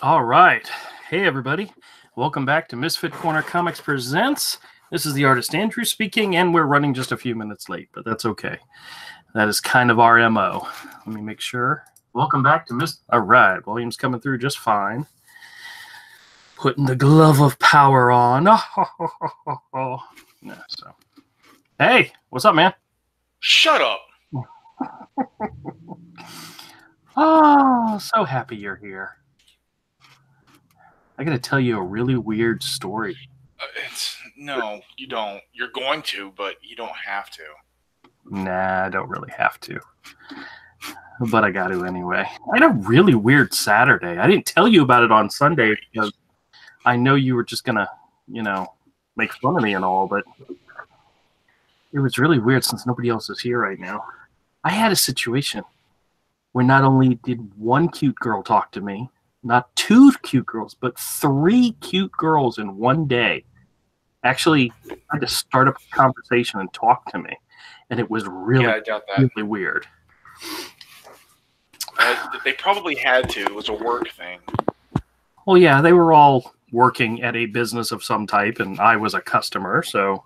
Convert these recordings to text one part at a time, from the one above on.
All right. Hey, everybody. Welcome back to Misfit Corner Comics Presents. This is the artist Andrew speaking, and we're running just a few minutes late, but that's okay. That is kind of our MO. Let me make sure. Welcome back to Misfit. All right. Volume's coming through just fine. Putting the glove of power on. Yeah, so. Hey, what's up, man? Shut up. Oh, so happy you're here. I got to tell you a really weird story. No, you don't. You're going to, but you don't have to. Nah, I don't really have to. But I got to anyway. I had a really weird Saturday. I didn't tell you about it on Sunday because I know you were just going to, make fun of me and all, but it was really weird since nobody else is here right now. I had a situation where not only did one cute girl talk to me, not two cute girls, but three cute girls in one day actually tried to start up a conversation and talk to me. And it was really, I doubt that. really weird. They probably had to. It was a work thing. Well, yeah, they were all working at a business of some type, and I was a customer, so...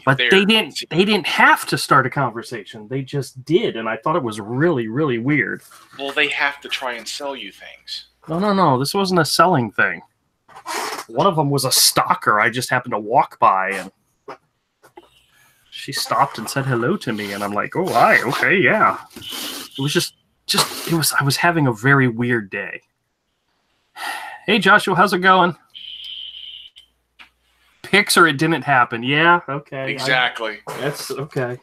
But they didn't have to start a conversation. They just did, and I thought it was really, really weird. Well, they have to try and sell you things. No. This wasn't a selling thing. One of them was a stalker. I just happened to walk by, and she stopped and said hello to me, and I'm like, oh, hi, okay, yeah. It was I was having a very weird day. Hey, Joshua, how's it going? Pixar, it didn't happen. Yeah, okay. Exactly. That's okay.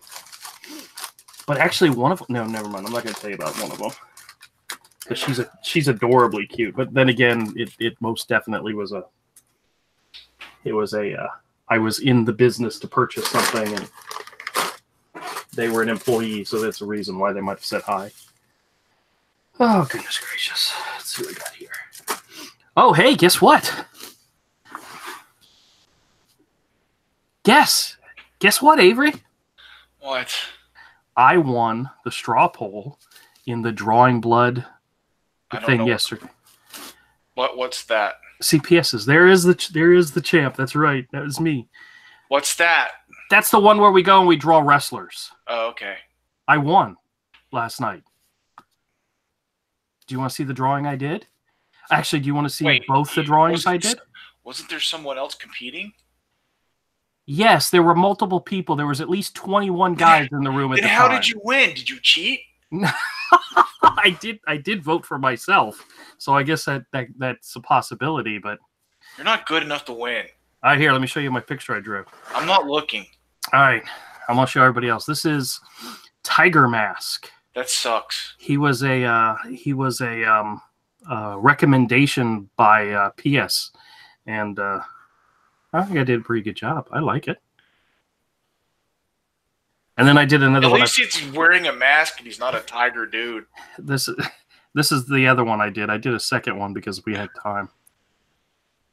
But actually, one of them... No, never mind. I'm not going to tell you about one of them. Because she's adorably cute. But then again, it most definitely was a... It was a... I was in the business to purchase something, and they were an employee, so that's the reason why they might have said hi. Oh, goodness gracious. Let's see what we got here. Oh, hey, guess what? Guess what, Avery? What? I won the straw poll in the Drawing Blood thing yesterday. What's that? CPSs. There is the champ. That's right. That was me. What's that? That's the one where we go and we draw wrestlers. Oh, okay. I won last night. Do you want to see the drawing I did? Actually, do you want to see both the drawings I did? Wasn't there someone else competing? Yes, there were multiple people. There was at least 21 guys in the room at the time. How did you win? Did you cheat? I did vote for myself, so I guess that's a possibility. But you're not good enough to win. All right, here, let me show you my picture I drew. I'm not looking. All right, I'm gonna show everybody else. This is Tiger Mask. That sucks. He was a recommendation by PS, and I think I did a pretty good job. I like it. And then I did another one. At least he's wearing a mask and he's not a tiger dude. This is the other one I did. I did a second one because we had time.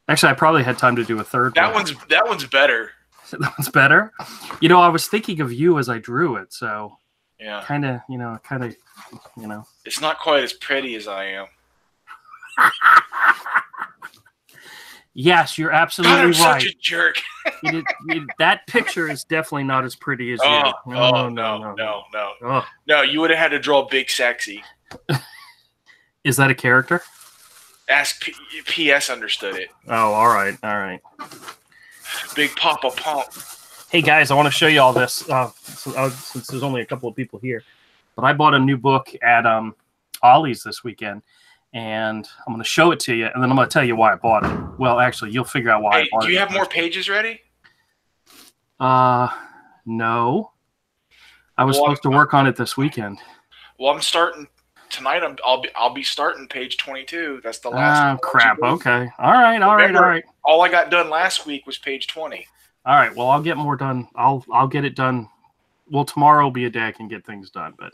Actually, I probably had time to do a third one. That one's better. That one's better? I was thinking of you as I drew it, so... Yeah. Kind of. It's not quite as pretty as I am. Yes, you're absolutely God, I'm right. Such a jerk. That picture is definitely not as pretty as you. No. Oh. No, you would have had to draw Big Sexy. Is that a character? Ask PS understood it. Oh, all right. Big Papa Pump. Hey guys, I want to show you all this since there's only a couple of people here. But I bought a new book at Ollie's this weekend, and I'm going to show it to you, and then I'm going to tell you why I bought it. Well, actually, you'll figure out why I bought it. Do you have more pages ready? No. I was supposed to work on it this weekend. Well, I'm starting tonight. I'll be starting page 22. That's the last. Oh crap! Okay. All right. All I got done last week was page 20. All right. Well, I'll get more done. I'll get it done. Well, tomorrow will be a day I can get things done, but.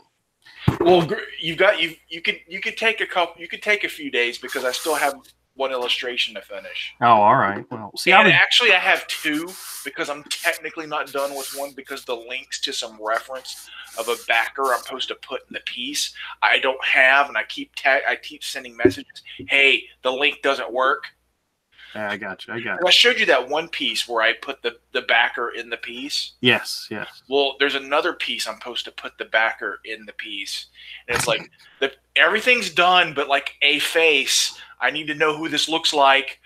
Well, you could take a few days because I still have one illustration to finish. Oh, all right. Well, see, actually I have two because I'm technically not done with one because the links to some reference of a backer I'm supposed to put in the piece I don't have, and I keep sending messages. Hey, the link doesn't work. I got you. And I showed you that one piece where I put the backer in the piece. Yes. Well, there's another piece I'm supposed to put the backer in the piece, and it's like everything's done, but like a face. I need to know who this looks like.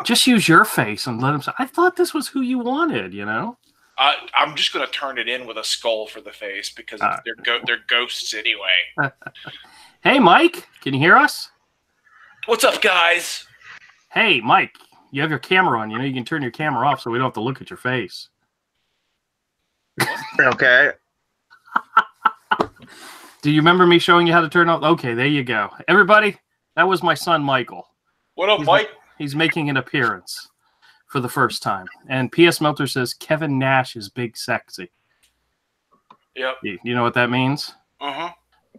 Just use your face and let them say, I thought this was who you wanted, you know? I'm just going to turn it in with a skull for the face because they're ghosts anyway. Hey, Mike, can you hear us? What's up, guys? Hey, Mike, you have your camera on. You know, you can turn your camera off so we don't have to look at your face. Okay. Do you remember me showing you how to turn off? Okay, there you go. Everybody, that was my son, Michael. What up, Mike? He's making an appearance for the first time. And P.S. Melter says, Kevin Nash is big sexy. Yep. You know what that means? Uh-huh.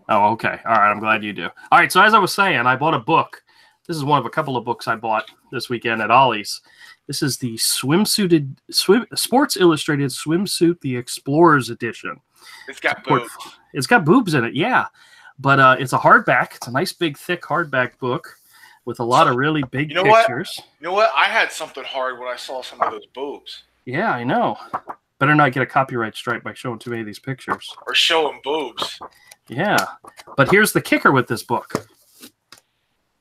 Oh, okay. All right, I'm glad you do. All right, so as I was saying, I bought a book. This is one of a couple of books I bought this weekend at Ollie's. This is the Sports Illustrated Swimsuit, the Explorers Edition. It's got boobs. It's got boobs in it, yeah. But it's a hardback. It's a nice, big, thick hardback book with a lot of really big pictures. You know what? I had something hard when I saw some of those boobs. Yeah, I know. Better not get a copyright strike by showing too many of these pictures. Or showing boobs. Yeah. But here's the kicker with this book.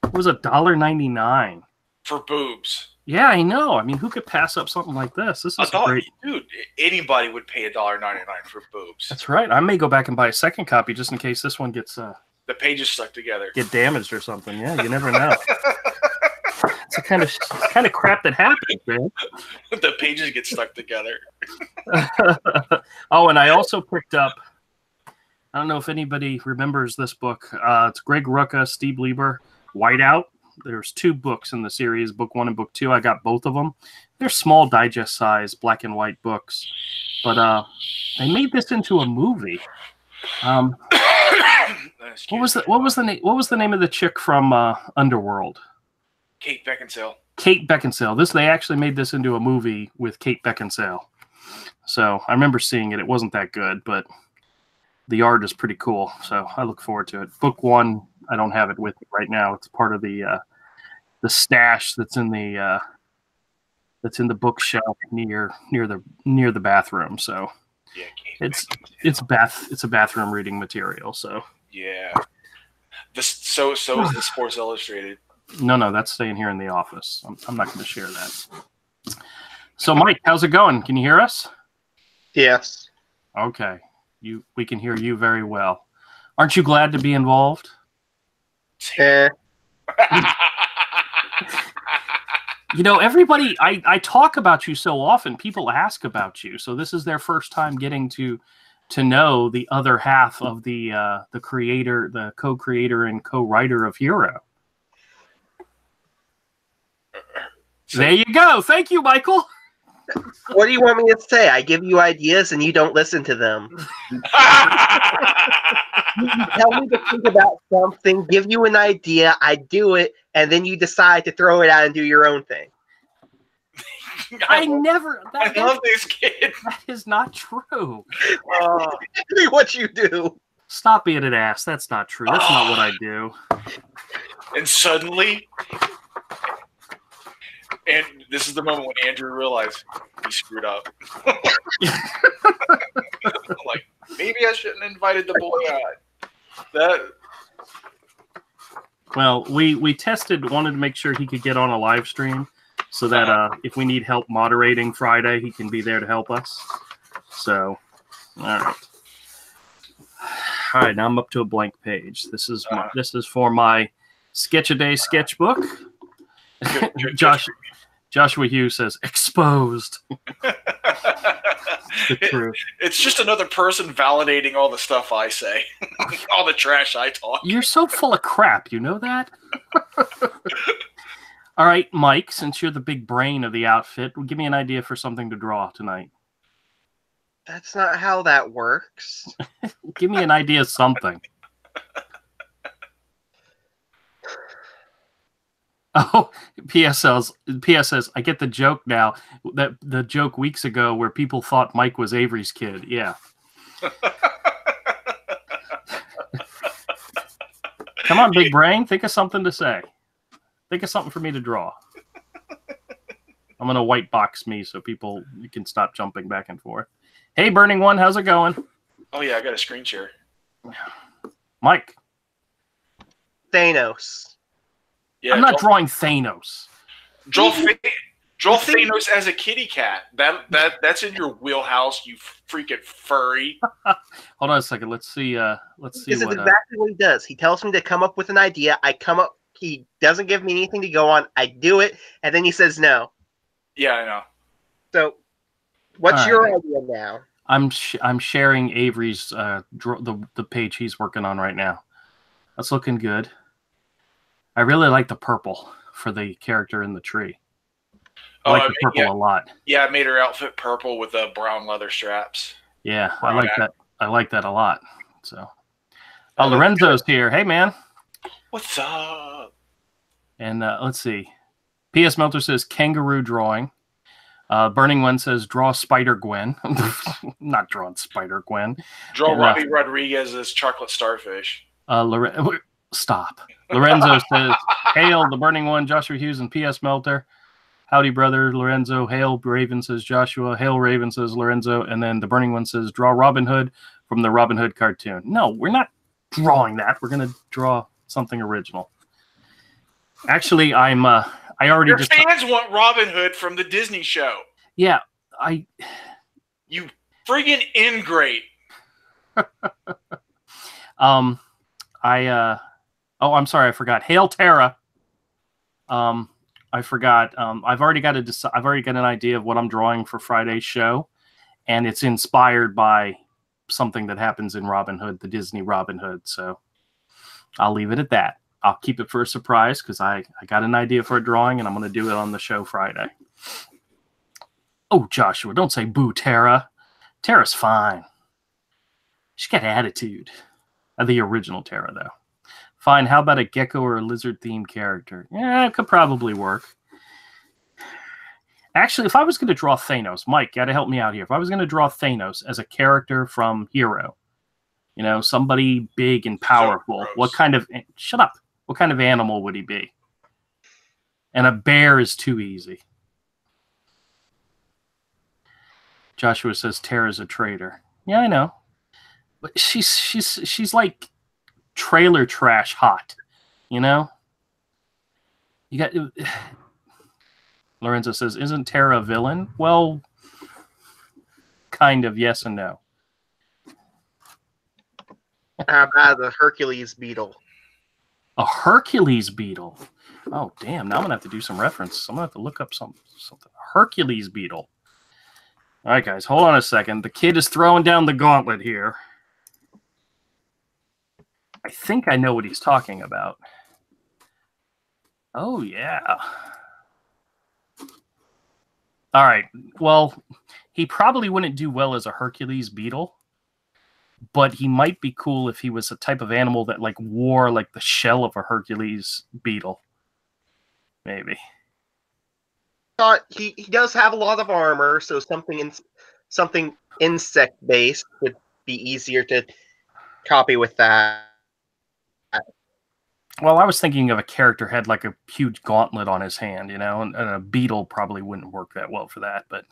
It was $1.99. For boobs. Yeah, I know. I mean, who could pass up something like this? This is great. Dude, anybody would pay $1.99 for boobs. That's right. I may go back and buy a second copy just in case this one gets the pages stuck together. Get damaged or something. Yeah, you never know. It's the kind of crap that happens, man. The pages get stuck together. Oh, and I also picked up, I don't know if anybody remembers this book. It's Greg Rucka, Steve Lieber, Whiteout. There's two books in the series, book 1 and book 2. I got both of them. They're small digest size black and white books. But they made this into a movie. What was the name of the chick from Underworld? Kate Beckinsale. Kate Beckinsale. They actually made this into a movie with Kate Beckinsale. So I remember seeing it. It wasn't that good, but the art is pretty cool. So I look forward to it. Book 1, I don't have it with me right now. It's part of the stash that's in the bookshelf near the bathroom. So yeah, it's a bathroom reading material. So yeah, so is the Sports Illustrated. No, that's staying here in the office. I'm not going to share that. So, Mike, how's it going? Can you hear us? Yes. Okay. We can hear you very well. Aren't you glad to be involved? You know, everybody, I talk about you so often, people ask about you. So this is their first time getting to know the other half of the creator, the co-creator and co-writer of Hero. There you go. Thank you, Michael. What do you want me to say? I give you ideas and you don't listen to them. You tell me to think about something, give you an idea, I do it, and then you decide to throw it out and do your own thing. I love this kid. That is not true. Exactly what you do. Stop being an ass. That's not true. That's not what I do. And suddenly... And this is the moment when Andrew realized he screwed up. Like, maybe I shouldn't have invited the boy out. Well, we wanted to make sure he could get on a live stream so that if we need help moderating Friday, he can be there to help us. So, all right. All right, now I'm up to a blank page. This is for my Sketch-A-Day sketchbook. Joshua Hughes says, exposed. The truth. It's just another person validating all the stuff I say. All the trash I talk. You're so full of crap, you know that? All right, Mike, since you're the big brain of the outfit, give me an idea for something to draw tonight. That's not how that works. Give me an idea of something. Oh, PS says, I get the joke now. That the joke weeks ago where people thought Mike was Avery's kid. Yeah. Come on, big brain. Think of something to say. Think of something for me to draw. I'm going to white box me so people can stop jumping back and forth. Hey, Burning One, how's it going? Oh, yeah, I got a screen share. Mike. Thanos. Yeah, I'm not drawing Thanos. Draw Thanos as a kitty cat. That's in your wheelhouse, you freaking furry. Hold on a second. Let's see. This is exactly what he does. He tells me to come up with an idea. I come up. He doesn't give me anything to go on. I do it, and then he says no. Yeah, I know. So, what's your idea now? I'm sharing Avery's the page he's working on right now. That's looking good. I really like the purple for the character in the tree. I like the purple a lot. Yeah, I made her outfit purple with the brown leather straps. Yeah, I like that. I like that a lot. So, Lorenzo's here. Hey, man. What's up? And let's see. P.S. Melter says kangaroo drawing. Burning One says draw Spider Gwen. Not drawing Spider Gwen. Draw Robbie Rodriguez as chocolate starfish. Stop. Lorenzo says, hail the Burning One, Joshua Hughes and P.S. Melter. Howdy, brother, Lorenzo. Hail Raven, says Joshua. Hail Raven, says Lorenzo. And then the Burning One says, draw Robin Hood from the Robin Hood cartoon. No, we're not drawing that. We're going to draw something original. Actually, I already Your fans want Robin Hood from the Disney show. Yeah, You friggin' ingrate. I'm sorry, I forgot. Hail Terra. I forgot. I've already got an idea of what I'm drawing for Friday's show, and it's inspired by something that happens in Robin Hood, the Disney Robin Hood. So I'll leave it at that. I'll keep it for a surprise because I got an idea for a drawing, and I'm going to do it on the show Friday. Oh, Joshua, don't say boo, Tara. Tara's fine. She's got attitude. The original Tara, though. Fine, how about a gecko or a lizard-themed character? Yeah, it could probably work. Actually, if I was going to draw Thanos, Mike, you got to help me out here. If I was going to draw Thanos as a character from Hero, somebody big and powerful, shut up. What kind of animal would he be? And a bear is too easy. Joshua says Tara's a traitor. Yeah, I know. But she's like trailer trash hot, You got Lorenzo says, isn't Tara a villain? Well, kind of, yes and no. How about the Hercules Beetle? A Hercules Beetle. Oh, damn. Now I'm going to have to do some reference. I'm going to have to look up something. Hercules Beetle. All right, guys, hold on a second. The kid is throwing down the gauntlet here. I think I know what he's talking about. Oh, yeah. All right. Well, he probably wouldn't do well as a Hercules Beetle, but he might be cool if he was a type of animal that wore the shell of a Hercules beetle. Maybe. He does have a lot of armor, so something insect based would be easier to copy with that. Well, I was thinking of a character had a huge gauntlet on his hand, and a beetle probably wouldn't work that well for that. But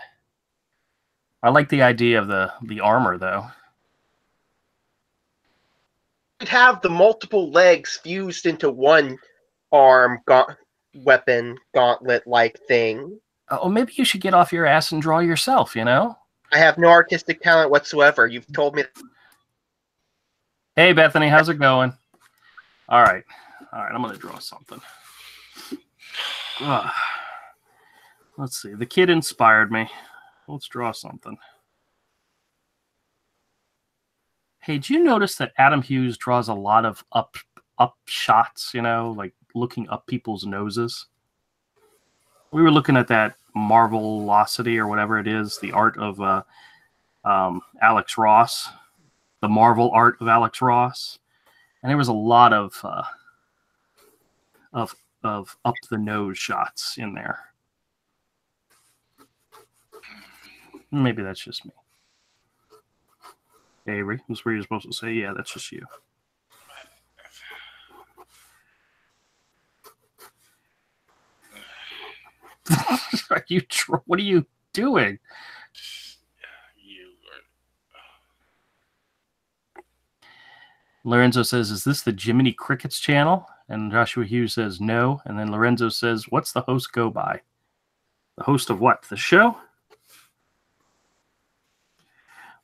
I like the idea of the armor, though. Have the multiple legs fused into one arm weapon gauntlet like thing. Oh, maybe you should get off your ass and draw yourself, I have no artistic talent whatsoever. You've told me. Hey, Bethany, how's it going? All right, I'm going to draw something. Let's see. The kid inspired me. Let's draw something. Hey, did you notice that Adam Hughes draws a lot of up shots, looking up people's noses? We were looking at that Marvelocity or whatever it is, the art of Alex Ross, the Marvel art of Alex Ross. And there was a lot of up the nose shots in there. Maybe that's just me. Avery, that's where you're supposed to say, yeah, that's just you. What are you doing? Lorenzo says, is this the Jiminy Crickets channel? And Joshua Hughes says, no. And then Lorenzo says, what's the host go by? The host of what? The show?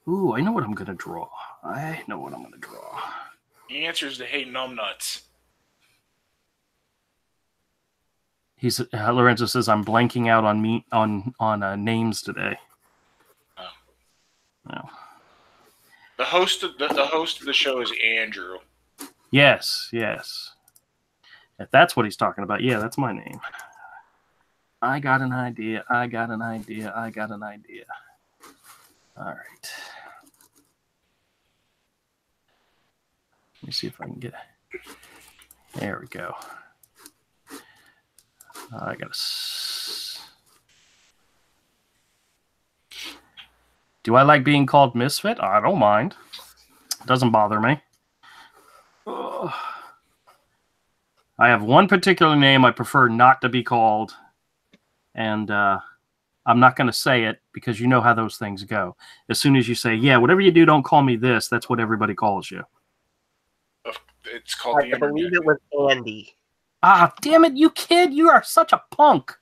Ooh, I know what I'm going to draw. The answer is the Hey Numbnuts. Lorenzo says, I'm blanking out on names today. Oh. No. The host of the show is Andrew. Yes. If that's what he's talking about, yeah, that's my name. I got an idea. All right. Let me see if I can get it. There we go. I got to... Do I like being called Misfit? I don't mind. It doesn't bother me. Ugh. I have one particular name I prefer not to be called, and I'm not going to say it because you know how those things go. As soon as you say, yeah, whatever you do, don't call me this, that's what everybody calls you. It's called I believe it was Andy. Ah, damn it, you kid. You are such a punk.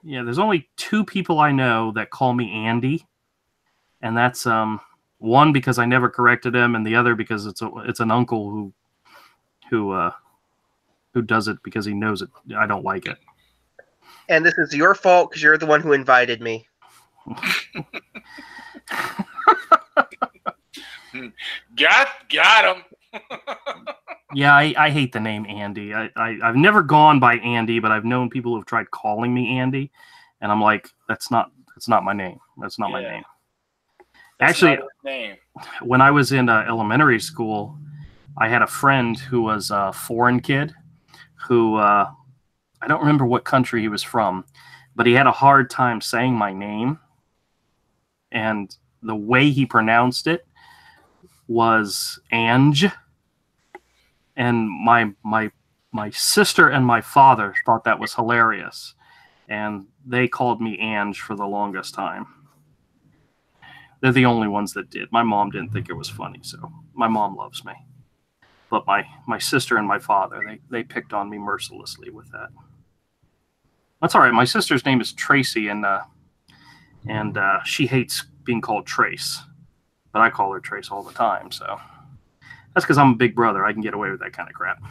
Yeah, there's only two people I know that call me Andy, and that's one because I never corrected him, and the other because it's an uncle who does it because he knows it. I don't like it. And this is your fault because you're the one who invited me. Got him. Yeah, I hate the name Andy. I've never gone by Andy, but I've known people who've tried calling me Andy, and I'm like, that's not my name. That's not my name. Actually, name. When I was in elementary school, I had a friend who was a foreign kid who I don't remember what country he was from, but he had a hard time saying my name, and the way he pronounced it was Ange. And my sister and my father thought that was hilarious, and they called me Ange for the longest time. They're the only ones that did. My mom didn't think it was funny, so my mom loves me. But my sister and my father, they picked on me mercilessly with that. That's all right. My sister's name is Tracy, and she hates being called Trace, but I call her Trace all the time, so... That's because I'm a big brother. I can get away with that kind of crap.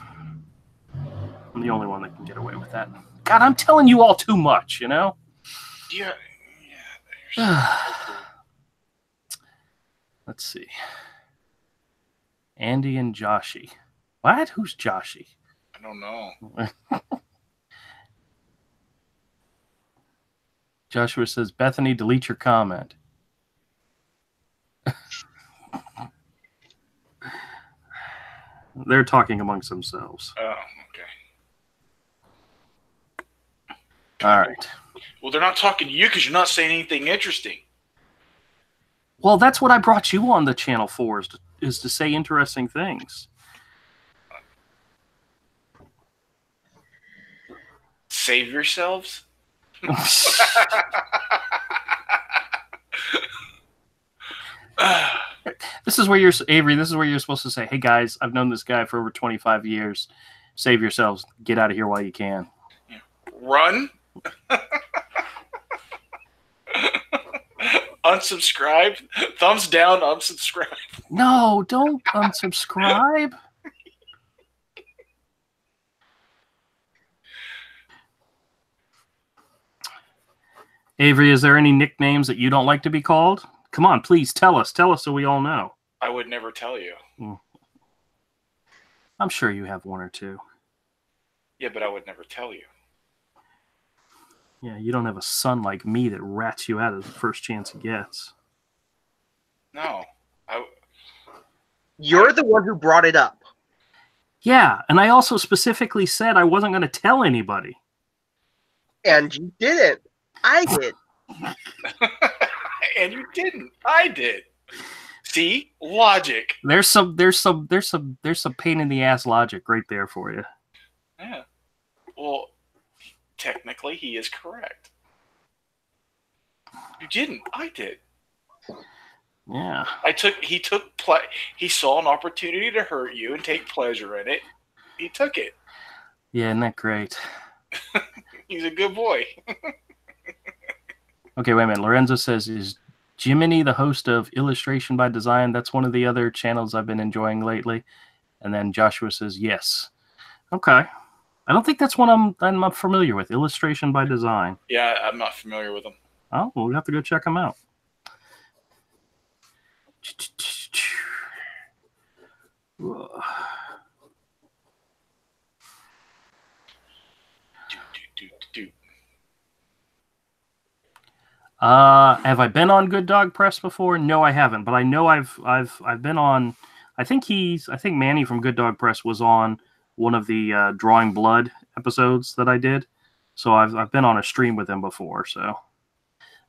I'm the only one that can get away with that. God, I'm telling you all too much, you know? Yeah. Let's see. Andy and Joshy. What? Who's Joshy? I don't know. Joshua says, Bethany, delete your comment. They're talking amongst themselves. Oh, okay. All right. Well, they're not talking to you because you're not saying anything interesting. Well, that's what I brought you on the channel for, is to say interesting things. Save yourselves? This is where Avery, this is where you're supposed to say, hey guys, I've known this guy for over 25 years. Save yourselves. Get out of here while you can. Run. Unsubscribe. Thumbs down, unsubscribe. No, don't unsubscribe. Avery, is there any nicknames that you don't like to be called? Come on, please tell us. Tell us so we all know. I would never tell you. I'm sure you have one or two. Yeah, but I would never tell you. Yeah, you don't have a son like me that rats you out at the first chance he gets. No. You're the one who brought it up. Yeah, and I also specifically said I wasn't going to tell anybody. And you didn't. I did. And you didn't. I did. See? Logic. There's some pain in the ass logic right there for you. Yeah. Well, technically he is correct. You didn't. I did. Yeah. He saw an opportunity to hurt you and take pleasure in it. He took it. Yeah, isn't that great? He's a good boy. Okay, wait a minute. Lorenzo says, is Jiminy the host of Illustration by Design? That's one of the other channels I've been enjoying lately. And then Joshua says, yes. Okay. I don't think that's one I'm familiar with. Illustration by Design. Yeah, I'm not familiar with them. Oh, well, we have to go check them out. Have I been on Good Dog Press before? No, I haven't. But I know I've been on. I think Manny from Good Dog Press was on one of the Drawing Blood episodes that I did. So I've been on a stream with him before. So,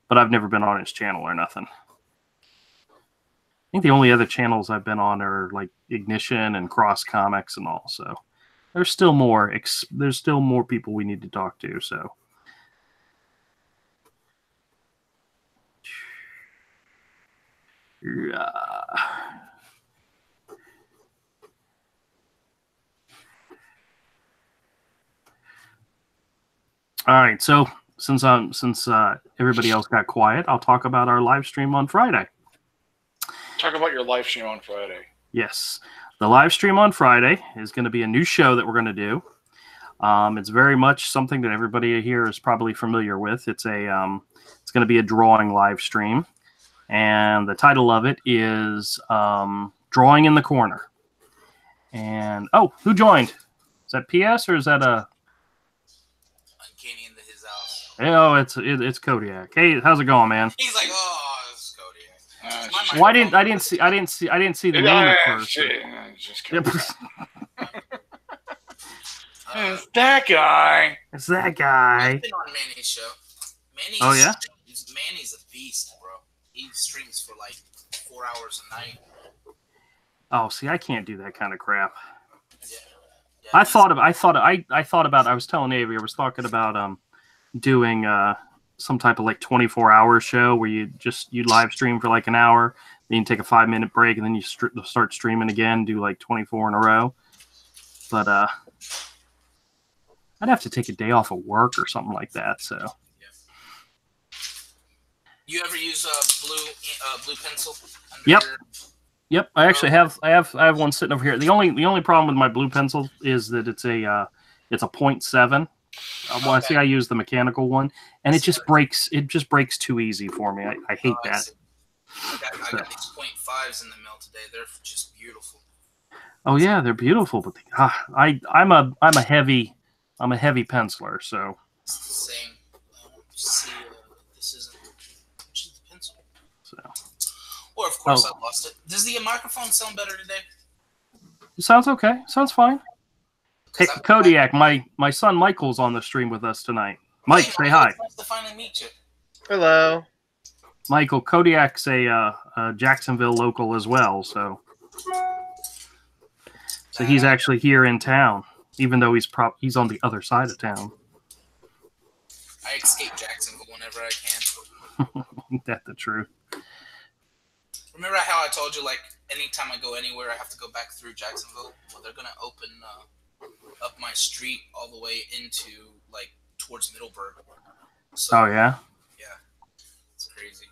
but I've never been on his channel or nothing. I think the only other channels I've been on are like Ignition and Cross Comics and all. So there's still more. There's still more people we need to talk to. So. All right, so since everybody else got quiet, I'll talk about our live stream on Friday. Talk about your live stream on Friday. Yes, the live stream on Friday is going to be a new show that we're going to do. It's very much something that everybody here is probably familiar with. It's going to be a drawing live stream. And the title of it is Drawing in the Corner. And, oh, who joined? Is that PS or is that a... Uncanny into his house. Oh, it's Kodiak. Hey, how's it going, man? He's like, oh, it's Kodiak. Well, I didn't see the name at first. It's that guy. It's that guy. I've been on Manny's show. Oh, yeah? Manny's a beast, bro. He streams for like 4 hours a night. Oh, see, I can't do that kind of crap. Yeah. I was telling Avery, I was talking about doing some type of like 24-hour show where you live stream for like an hour, then you take a 5-minute break, and then you start streaming again, do like 24 in a row. But I'd have to take a day off of work or something like that. So. You ever use blue pencil? Yep. I actually have one sitting over here. The only problem with my blue pencil is that it's a 0.7. Well, I see I use the mechanical one, and it just breaks. It just breaks too easy for me. I hate that. I got these 0.5s in the mail today. They're just beautiful. Oh yeah, they're beautiful, but I'm a heavy penciler, so. It's the same. See, this isn't just the pencil. So. Or of course I lost it. Does the microphone sound better today? It sounds okay. Sounds fine. Hey, Kodiak, my son Michael's on the stream with us tonight. Mike, say hi. It's nice to finally meet you. Hello. Michael, Kodiak's a Jacksonville local as well, so he's actually here in town, even though he's on the other side of town. I escape Jacksonville whenever I can. Ain't that the truth? Remember how I told you, like, anytime I go anywhere, I have to go back through Jacksonville? Well, they're going to open up my street all the way into, like, towards Middleburg. So, oh, yeah? Yeah. It's crazy.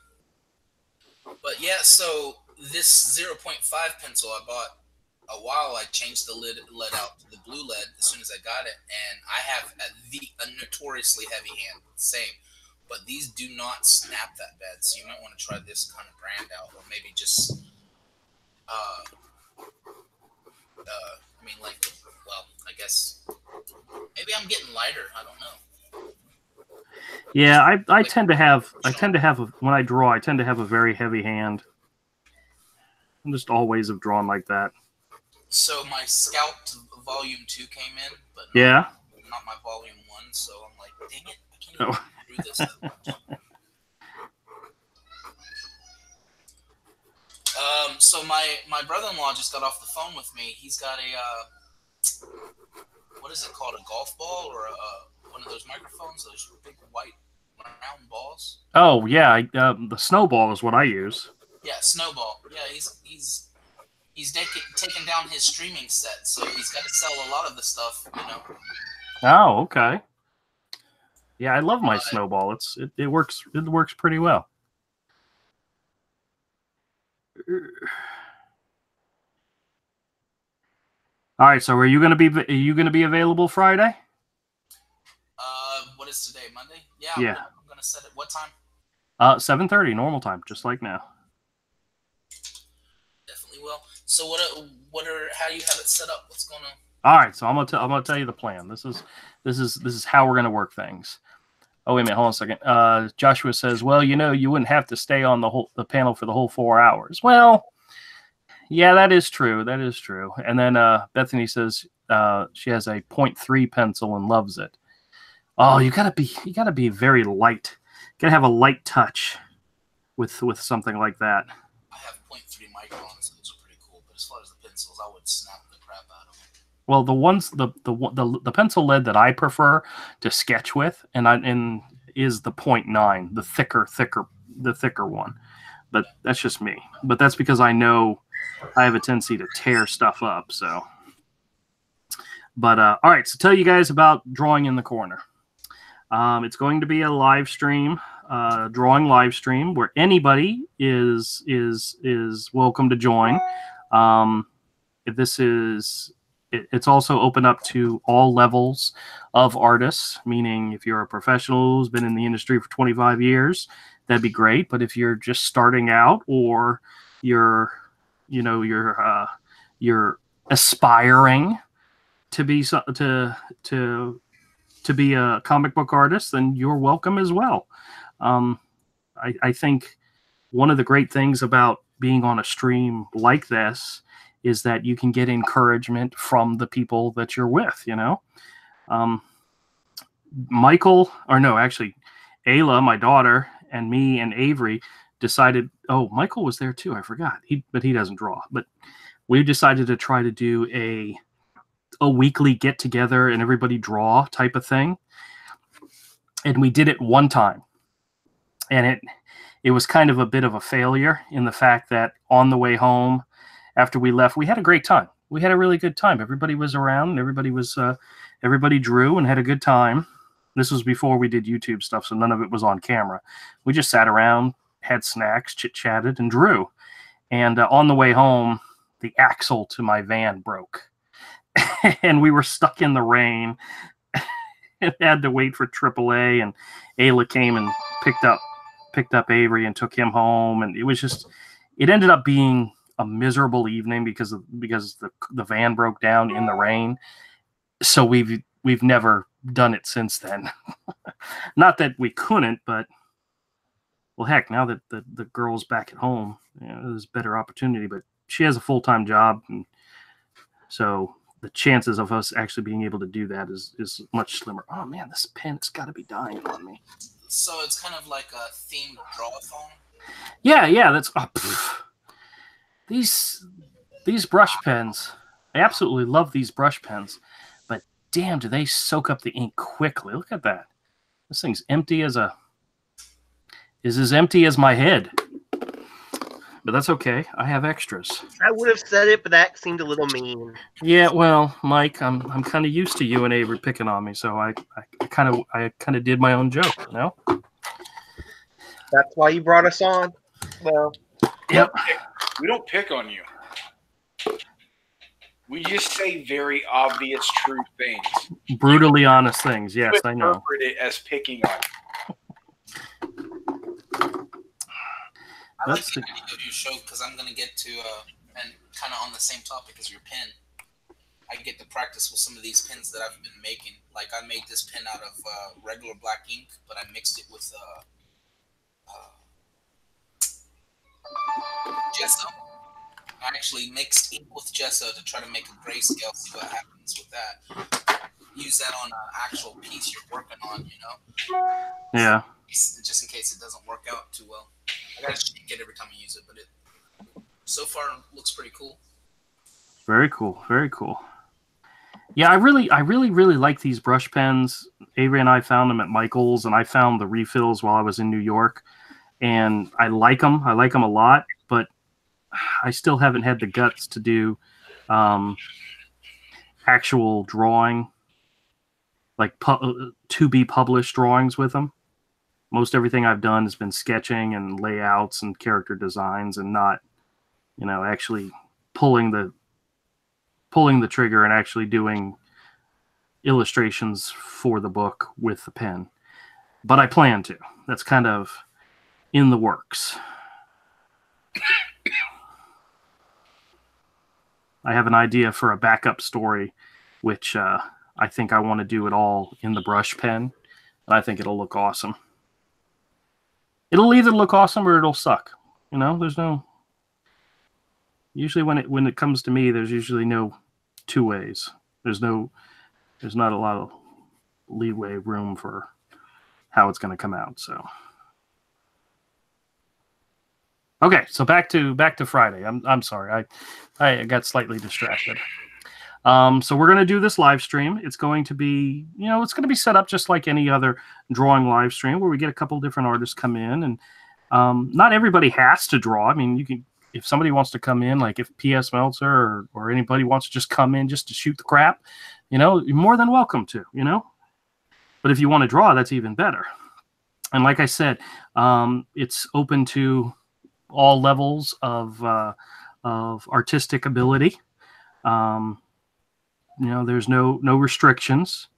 But, yeah, so this 0.5 pencil I bought a while, I changed the lead out to the blue lead as soon as I got it, and I have a notoriously heavy hand. Same. But these do not snap that bad, so you might want to try this kind of brand out, or maybe just, I guess maybe I'm getting lighter. I don't know. Yeah, I tend to have when I draw, I tend to have a very heavy hand. I'm just always have drawn like that. So my scalped Volume 2 came in, but not my Volume 1. So I'm like, dang it, I can't even through this that much. So my brother-in-law just got off the phone with me. He's got a what is it called? A golf ball or one of those microphones? Those big white round balls? Oh yeah, the snowball is what I use. Yeah, snowball. Yeah, he's taking down his streaming set, so he's got to sell a lot of the stuff, you know. Oh, okay. Yeah, I love my snowball. It works pretty well. All right, so are you gonna be available Friday? What is today? Monday? Yeah. I'm gonna set it. What time? 7:30 normal time, just like now. Definitely will. So how do you have it set up? What's going on? All right, so I'm gonna tell you the plan. This is how we're gonna work things. Oh wait a minute, hold on a second. Joshua says, well, you wouldn't have to stay on the panel for the whole 4 hours. Well, yeah, that is true. That is true. And then Bethany says she has a 0.3 pencil and loves it. Oh, you gotta be very light. You gotta have a light touch with something like that. I have 0.3 microns. Those are pretty cool. But as far as the pencils, I would snap the crap out of them. Well, the pencil lead that I prefer to sketch with, and is the 0.9, the thicker one. But that's just me. But that's because I know I have a tendency to tear stuff up. So, but all right. So tell you guys about Drawing in the Corner. It's going to be a live stream, drawing live stream where anybody is welcome to join. It's also open up to all levels of artists, meaning if you're a professional who's been in the industry for 25 years, that'd be great. But if you're just starting out or you're aspiring to be a comic book artist, then you're welcome as well. I think one of the great things about being on a stream like this is that you can get encouragement from the people that you're with, Ayla, my daughter, and me and Avery decided, Michael was there too, I forgot. But he doesn't draw. But we decided to try to do a weekly get together and everybody draw type of thing. And we did it one time. And it was kind of a bit of a failure in the fact that on the way home, after we left, we had a great time. We had a really good time. Everybody was around and everybody drew and had a good time. This was before we did YouTube stuff, so none of it was on camera. We just sat around, had snacks, chit-chatted, and drew. And on the way home, the axle to my van broke. And we were stuck in the rain and had to wait for AAA. And Ayla came and picked up Avery and took him home. And it ended up being a miserable evening because the van broke down in the rain. So we've never done it since then. Not that we couldn't, but well, heck, now that the girl's back at home, there's a better opportunity. But she has a full-time job, and so the chances of us actually being able to do that is much slimmer. Oh man, this pen has got to be dying on me. So it's kind of like a themed draw-a-thon? Yeah, that's these brush pens. I absolutely love these brush pens, but damn, do they soak up the ink quickly. Look at that. This thing's as empty as my head. But that's okay. I have extras. I would have said it, but that seemed a little mean. Yeah, well, Mike, I'm kind of used to you and Avery picking on me, so I kind of did my own joke, That's why you brought us on. Well, yep. We don't pick on you. We just say very obvious, true things. Brutally honest things. Yes, I know. Interpret it as picking on you. I like the idea of your show because I'm going to get to, and kind of on the same topic as your pen, I get to practice with some of these pens that I've been making. Like I made this pen out of regular black ink, but I mixed it with gesso. I actually mixed ink with gesso to try to make a grayscale, see what happens with that. Use that on an actual piece you're working on, you know? Yeah. Just in case it doesn't work out too well. I gotta shake it every time I use it, but it so far looks pretty cool. Very cool. Very cool. Yeah, I really like these brush pens. Avery and I found them at Michael's, and I found the refills while I was in New York, and I like them. I like them a lot, but I still haven't had the guts to do actual drawing, like to be published drawings with them. Most everything I've done has been sketching and layouts and character designs, and not, you know, actually pulling the trigger and actually doing illustrations for the book with the pen. But I plan to. That's kind of in the works. I have an idea for a backup story, which I think I want to do it all in the brush pen. And I think it'll look awesome. It'll either look awesome or it'll suck. You know, there's no... Usually when it comes to me, there's usually no two ways. There's not a lot of leeway room for how it's going to come out. So, okay, so back to Friday. I'm sorry, I got slightly distracted. So we're going to do this live stream. It's going to be, you know, it's going to be set up just like any other drawing live stream where we get a couple different artists come in, and not everybody has to draw. I mean, you can. If somebody wants to come in, like if P.S. Meltzer or anybody wants to just come in just to shoot the crap, you know, you're more than welcome to, you know. But if you want to draw, that's even better. And like I said, it's open to all levels of artistic ability. You know, there's no restrictions.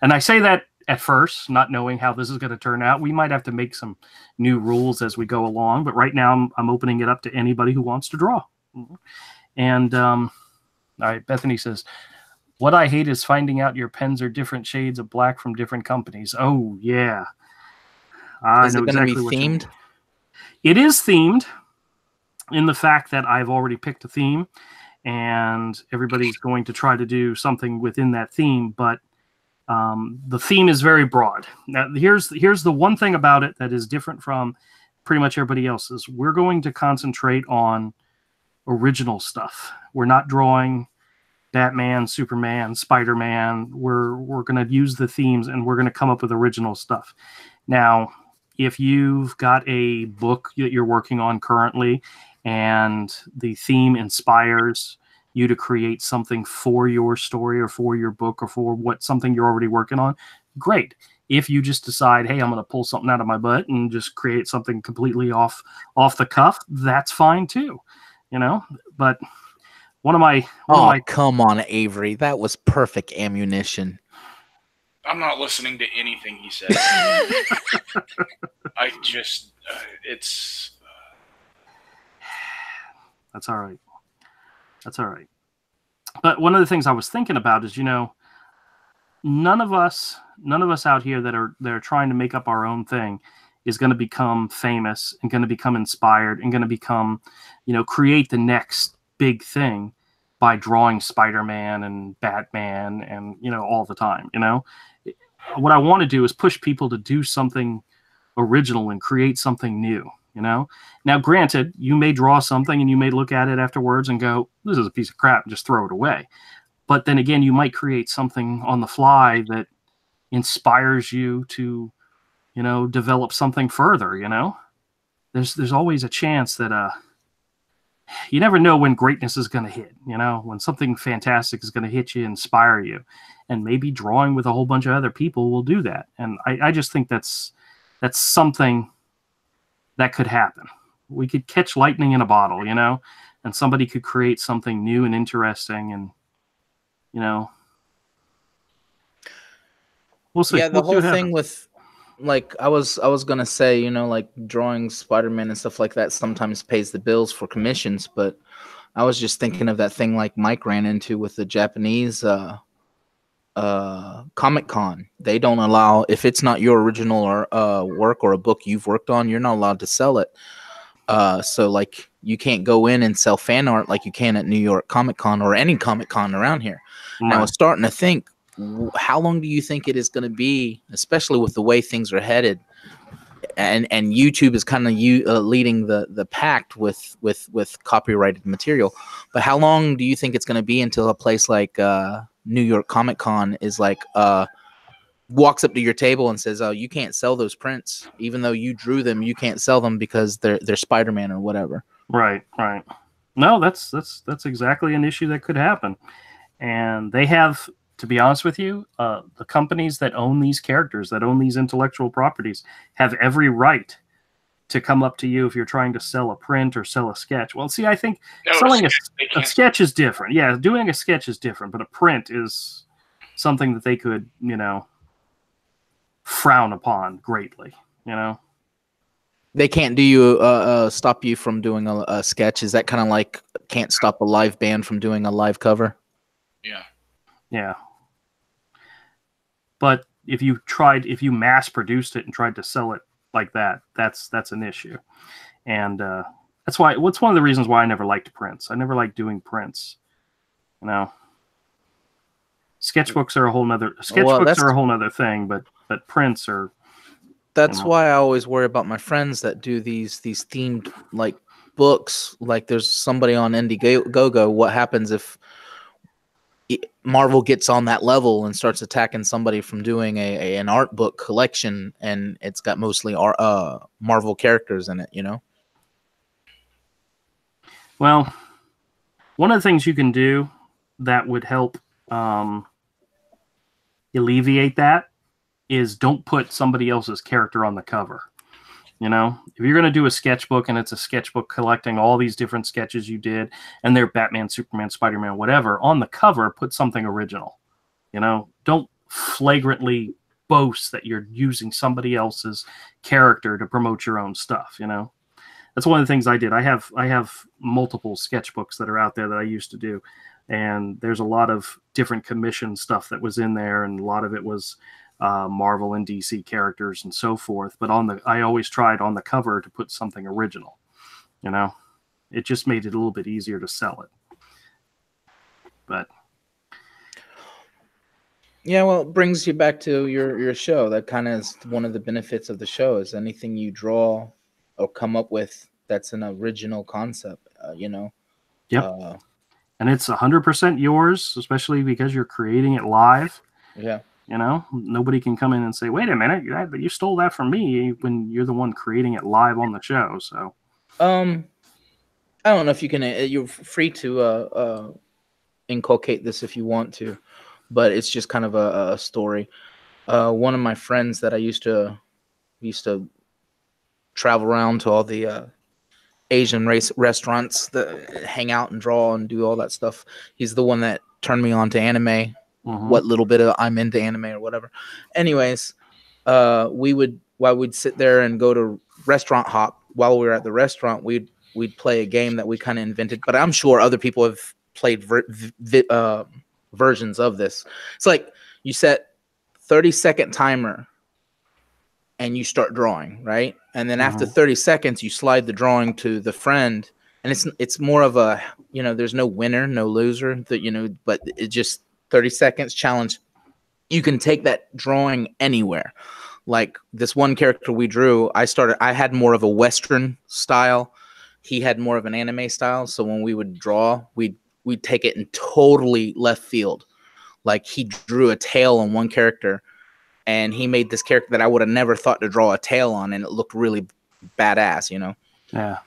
And I say that at first, not knowing how this is going to turn out. We might have to make some new rules as we go along, but right now I'm opening it up to anybody who wants to draw. And all right, Bethany says, what I hate is finding out your pens are different shades of black from different companies. Oh, yeah. Is it going to be themed? It is themed in the fact that I've already picked a theme, and everybody's going to try to do something within that theme, but the theme is very broad. Now, here's the one thing about it that is different from pretty much everybody else's. We're going to concentrate on original stuff. We're not drawing Batman, Superman, Spider-Man. We're going to use the themes, and we're going to come up with original stuff. Now, if you've got a book that you're working on currently, and the theme inspires you to create something for your story or for your book or for something you're already working on, great. If you just decide, hey, I'm going to pull something out of my butt and just create something completely off the cuff, that's fine too, you know. But come on, Avery, that was perfect ammunition. I'm not listening to anything he said. I just, it's. That's all right. That's all right. But one of the things I was thinking about is, you know, none of us out here that are trying to make up our own thing is going to become famous and going to become inspired and going to become, you know, create the next big thing by drawing Spider-Man and Batman and, you know, all the time. You know, what I want to do is push people to do something original and create something new. You know, now granted, you may draw something and you may look at it afterwards and go, this is a piece of crap, and just throw it away. But then again, you might create something on the fly that inspires you to, you know, develop something further. You know, there's always a chance that you never know when greatness is going to hit, you know, when something fantastic is going to hit you, inspire you, and maybe drawing with a whole bunch of other people will do that. And I just think that's something that could happen. We could catch lightning in a bottle, you know, and somebody could create something new and interesting, and, you know, we'll see. Yeah, the whole thing with, like, I was gonna say, you know, like drawing Spider-Man and stuff like that sometimes pays the bills for commissions, but I was just thinking of that thing like Mike ran into with the Japanese Comic-Con. They don't allow, if it's not your original or work or a book you've worked on, you're not allowed to sell it. So like you can't go in and sell fan art like you can at New York Comic-Con or any Comic-Con around here. And I was starting to think, how long do you think it is going to be, especially with the way things are headed? And YouTube is kind of leading the pact with copyrighted material. But how long do you think it's going to be until a place like New York Comic Con is like walks up to your table and says, "Oh, you can't sell those prints, even though you drew them. You can't sell them because they're Spider-Man or whatever." Right. No, that's exactly an issue that could happen, and they have. To be honest with you, the companies that own these characters, that own these intellectual properties, have every right to come up to you if you're trying to sell a print or sell a sketch. Well, see, I think selling a sketch is different. Yeah, doing a sketch is different, but a print is something that they could, frown upon greatly. They can't do you stop you from doing a sketch. Is that kind of like can't stop a live band from doing a live cover? Yeah. But if you mass produced it and tried to sell it like that, that's an issue. And that's one of the reasons why I never liked prints. I never liked doing prints. Sketchbooks are a whole nother thing, but prints are. That's why I always worry about my friends that do these themed like books. Like there's somebody on Indiegogo. What happens if Marvel gets on that level and starts attacking somebody from doing an art book collection, and it's got mostly Marvel characters in it, Well, one of the things you can do that would help alleviate that is don't put somebody else's character on the cover. If you're going to do a sketchbook and it's a sketchbook collecting all these different sketches you did and they're Batman, Superman, Spider-Man, whatever, on the cover, put something original. Don't flagrantly boast that you're using somebody else's character to promote your own stuff. That's one of the things I did. I have multiple sketchbooks that are out there that I used to do. And there's a lot of different commission stuff that was in there. And a lot of it was Marvel and DC characters and so forth. But I always tried on the cover to put something original. It just made it a little bit easier to sell it. But yeah, well, it brings you back to your show. That kind of is one of the benefits of the show is anything you draw or come up with that's an original concept. Yep. And it's 100% yours, especially because you're creating it live. Yeah. Nobody can come in and say, wait a minute, you stole that from me when you're the one creating it live on the show. So, I don't know if you can, you're free to inculcate this if you want to, but it's just kind of a story. One of my friends that I used to travel around to all the Asian restaurants that hang out and draw and do all that stuff. He's the one that turned me on to anime. Mm-hmm. What little bit of I'm into anime or whatever. Anyways, while we'd sit there and go to restaurant hop, while we were at the restaurant, we'd play a game that we kind of invented, but I'm sure other people have played versions of this. It's like you set 30-second timer and you start drawing, right? And then after 30 seconds, you slide the drawing to the friend, and it's more of a, there's no winner, no loser, but it just 30 seconds challenge. You can take that drawing anywhere. Like this one character we drew, I had more of a Western style. He had more of an anime style. So when we would draw, we'd take it in totally left field. Like he drew a tail on one character, and he made this character that I would have never thought to draw a tail on, and it looked really badass, Yeah.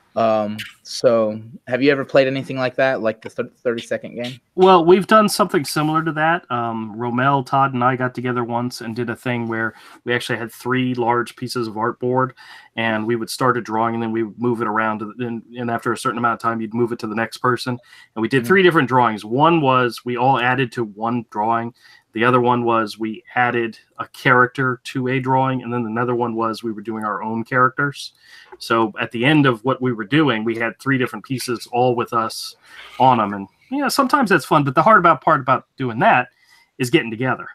So have you ever played anything like that, like the 30-second game? Well, we've done something similar to that. Romel, Todd, and I got together once and did a thing where we actually had 3 large pieces of artboard, and we would start a drawing, and then we would move it around, and after a certain amount of time, you'd move it to the next person. And we did 3 different drawings. One was we all added to one drawing. The other one was we added a character to a drawing, and then another one was we were doing our own characters. So at the end of what we were doing, we had 3 different pieces all with us on them. And sometimes that's fun, but the hard part about doing that is getting together.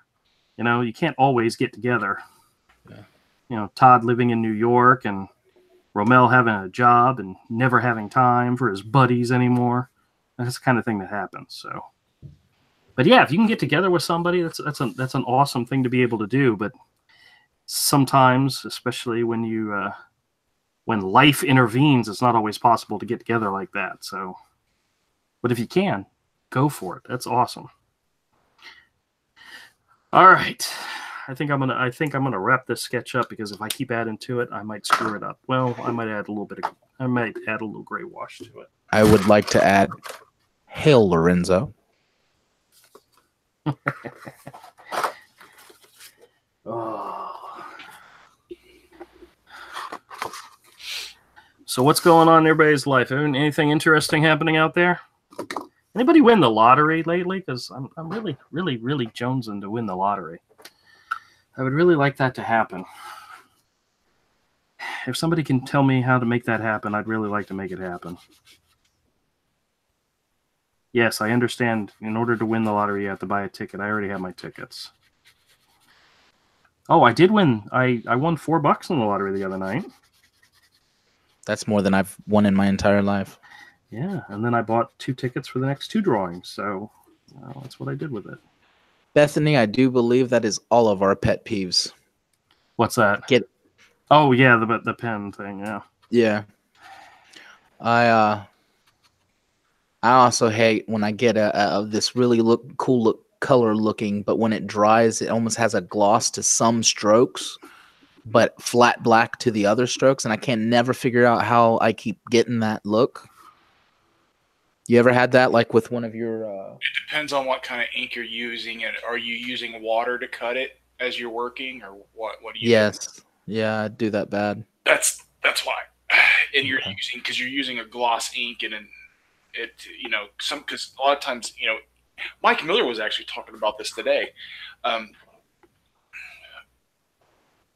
You can't always get together. Yeah. Todd living in New York and Romel having a job and never having time for his buddies anymore. That's the kind of thing that happens. So. But yeah, if you can get together with somebody, that's an awesome thing to be able to do. But sometimes, especially when you when life intervenes, it's not always possible to get together like that. So, but if you can, go for it. That's awesome. All right. I think I'm gonna wrap this sketch up, because if I keep adding to it, I might screw it up. Well, I might add a little gray wash to it. I would like to add, hail Lorenzo. Oh. So what's going on in everybody's life? Anything interesting happening out there? Anybody win the lottery lately? Because I'm really jonesing to win the lottery. I would really like that to happen. If somebody can tell me how to make that happen, I'd really like to make it happen. Yes, I understand. In order to win the lottery, you have to buy a ticket. I already have my tickets. Oh, I did win. I won $4 in the lottery the other night. That's more than I've won in my entire life. Yeah, and then I bought 2 tickets for the next 2 drawings. So that's what I did with it. Bethany, I do believe that is all of our pet peeves. What's that? Oh yeah, the pen thing. Yeah. Yeah. I also hate when I get this really cool color looking, but when it dries, it almost has a gloss to some strokes, but flat black to the other strokes, and I can never figure out how I keep getting that look. You ever had that, like with one of your? It depends on what kind of ink you're using, and are you using water to cut it as you're working, or what? What do you? Yes, yeah, I do that bad. That's why, and you're because you're using a gloss ink, and it because a lot of times Mike Miller was actually talking about this today.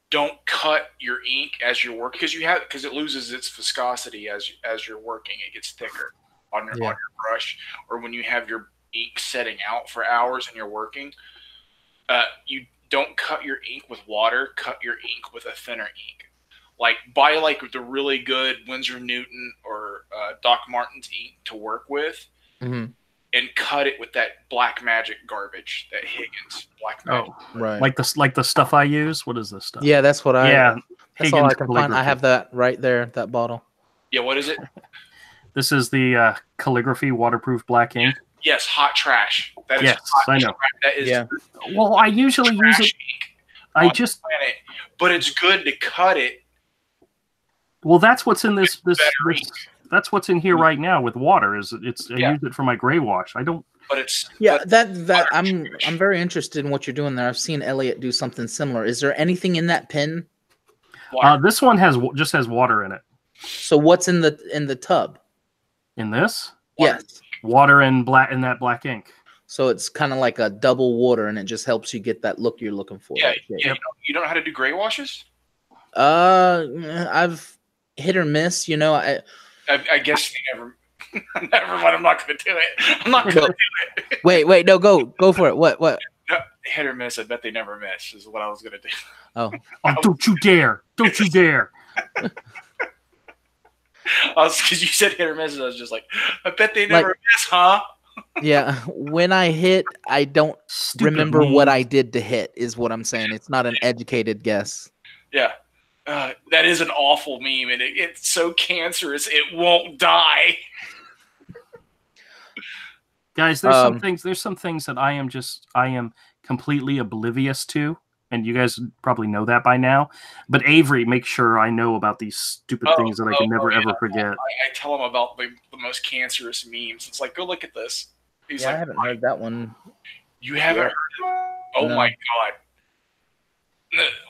Don't cut your ink as you're working, because it loses its viscosity as you're working. It gets thicker on your brush, or when you have your ink setting out for hours and you're working. You don't cut your ink with water. Cut your ink with a thinner ink. Like buy the really good Winsor Newton or Doc Martens ink to work with. Mm-hmm. And cut it with that Black Magic garbage, that Higgins Black Magic. Oh, right. Like the stuff I use. What is this stuff? Yeah, that's what I. Yeah, that's all I can find. I calligraphy. have that right there. That bottle. Yeah, what is it? This is the calligraphy waterproof black ink. Yes, hot trash. That is yes, hot I know. Trash. That is. Yeah. Well, I usually use it. But it's good to cut it. Well, that's what's in this. That's what's in here right now with water. I use it for my gray wash. I don't. But it's that I'm very interested in what you're doing there. I've seen Elliot do something similar. Is there anything in that pen? This one just has water in it. So what's in the tub? In this? Yes. Water and that black ink. So it's kind of like a double water, and it just helps you get that look you're looking for. Yeah. You don't know how to do gray washes? I've hit or miss. I guess you never. Never mind. I'm not going to do it. I'm not going to do it. Wait. No, go for it. What? No, hit or miss. I bet they never miss. Is what I was going to do. Oh, don't you dare! Don't you dare! Because you said hit or miss, I was just like, I bet they never miss, huh? Yeah. When I hit, I don't remember what I did to hit. Is what I'm saying. It's not an educated guess. Yeah. That is an awful meme, and it's so cancerous it won't die. Guys, there's some things that I am completely oblivious to, and you guys probably know that by now. But Avery makes sure I know about these stupid things that I can never ever forget. I tell him about the most cancerous memes. It's like, go look at this. He's like, I haven't heard that one. You haven't heard it? Oh my god.